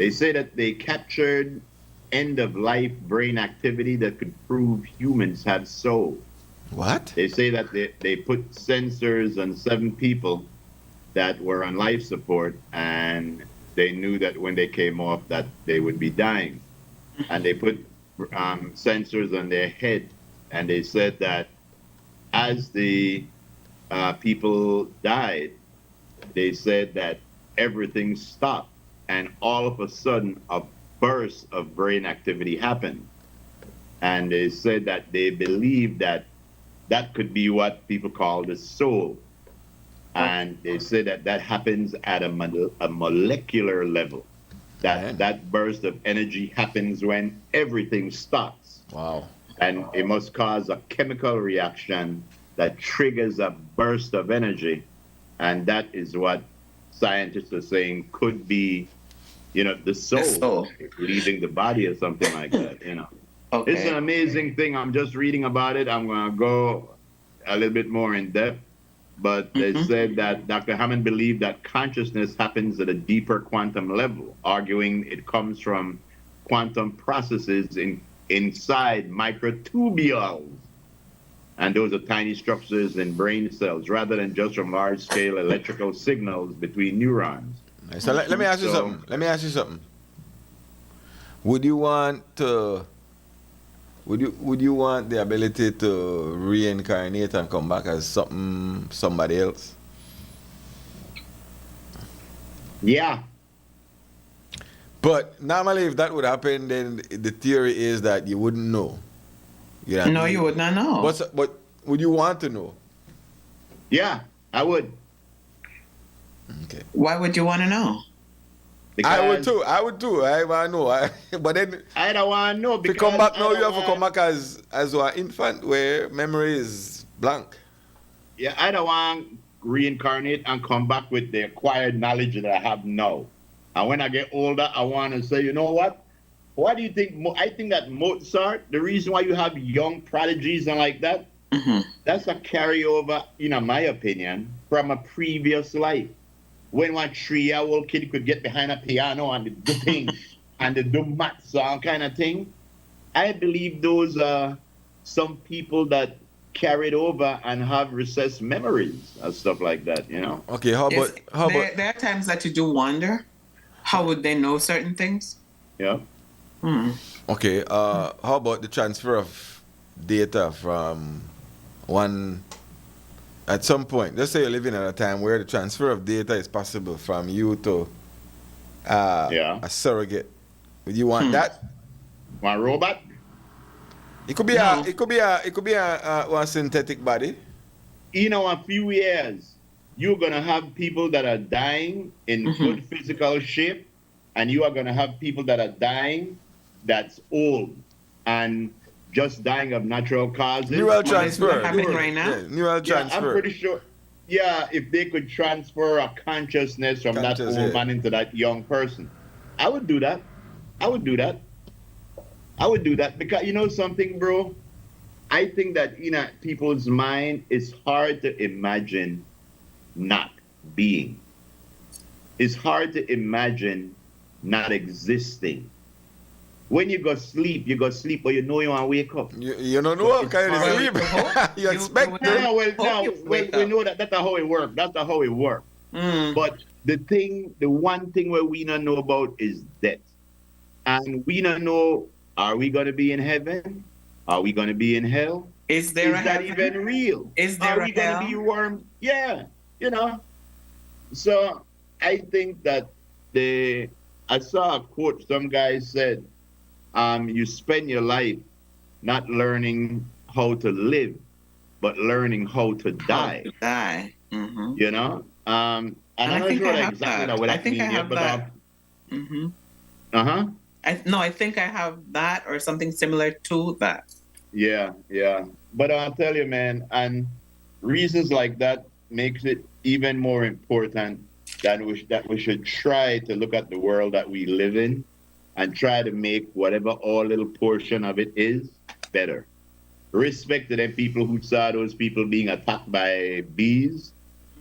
They say that they captured end-of-life brain activity that could prove humans have soul. What? They say that they put sensors on 7 people that were on life support, and they knew that when they came off that they would be dying. And they put sensors on their head, and they said that as the people died, they said that everything stopped, and all of a sudden a burst of brain activity happened. And they said that they believe that that could be what people call the soul. And they say that that happens at a molecular level. That burst of energy happens when everything stops. Wow. And it must cause a chemical reaction that triggers a burst of energy. And that is what scientists are saying could be, the soul leaving the body or something like that, Okay. It's an amazing thing. I'm just reading about it. I'm going to go a little bit more in depth. But they said that Dr. Hammond believed that consciousness happens at a deeper quantum level, arguing it comes from quantum processes inside microtubules. And those are tiny structures in brain cells, rather than just from large-scale electrical signals between neurons. So let me ask you something. Would you want to... Would you want the ability to reincarnate and come back as somebody else? Yeah. But normally if that would happen, then the theory is that you wouldn't know. You would not know. But would you want to know? Yeah, I would. Okay. Why would you want to know? I would too. I want to know. But then I don't want to know because to come back now, you have to come back as an infant where memory is blank. Yeah, I don't want to reincarnate and come back with the acquired knowledge that I have now. And when I get older, I want to say, you know what? What do you think? I think that Mozart, the reason why you have young prodigies and like that, that's a carryover, in my opinion, from a previous life. When one 3-year-old kid could get behind a piano and do things and do math song kind of thing, I believe those are some people that carried over and have recessed memories and stuff like that, Okay, how about there are times that you do wonder, how would they know certain things? Yeah. Okay, how about the transfer of data from one... At some point, let's say you're living at a time where the transfer of data is possible from you to a surrogate. Would you want that? Want a robot? It could be a synthetic body. In a few years, you're gonna have people that are dying in good physical shape, and you are gonna have people that are dying that's old and just dying of natural causes. Neural transfer. Happening right now? Yeah, neural transfer. I'm pretty sure. Yeah, if they could transfer a consciousness from that old man into that young person, I would do that. I would do that because you know something, bro. I think that people's mind it's hard to imagine not being. It's hard to imagine not existing. When you go sleep, but you know you want to wake up. You don't know what kind of sleep. You expect we know that's how it works. That's how it works. But the one thing where we don't know about is death. And we don't know, are we going to be in heaven? Are we going to be in hell? Is that even real? Are we going to be warm? Yeah, So I think that I saw a quote, some guy said, you spend your life not learning how to live, but learning how to die. Mm-hmm. And I'm not sure exactly what I think I have that. I think I have that or something similar to that. Yeah. But I'll tell you, man, and reasons like that makes it even more important that we should try to look at the world that we live in and try to make whatever our little portion of it is better. Respect to them people who saw those people being attacked by bees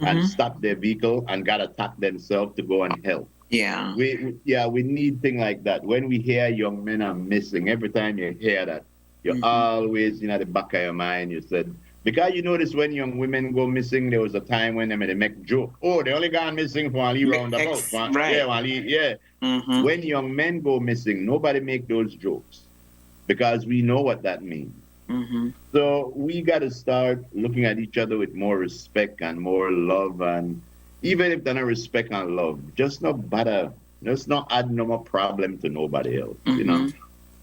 and stopped their vehicle and got attacked themselves to go and help. Yeah. We need things like that. When we hear young men are missing, every time you hear that, you're always in the back of your mind. You said, because you notice when young women go missing, there was a time when they make joke. Oh, they only gone missing for a roundabout. Right. Yeah. When young men go missing, nobody make those jokes because we know what that means. So we got to start looking at each other with more respect and more love, and even if they're not respect and love, just not bother, just not add no more problem to nobody else. You know,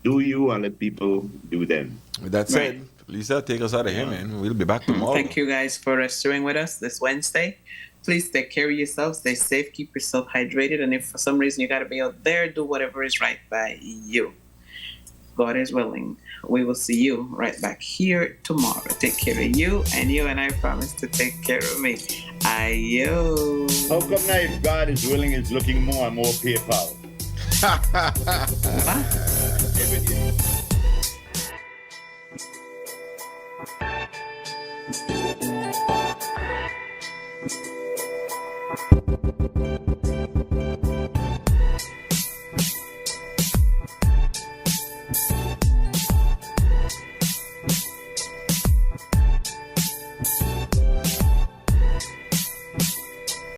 do you and let people do them. With that said, Lisa, take us out of here, man. We'll be back tomorrow. Thank you guys for staying with us this Wednesday. Please take care of yourself, stay safe, keep yourself hydrated, and if for some reason you got to be out there, do whatever is right by you. God is willing. We will see you right back here tomorrow. Take care of you, and I promise to take care of me. Ayo. How come now if God is willing, is looking more and more PayPal? What?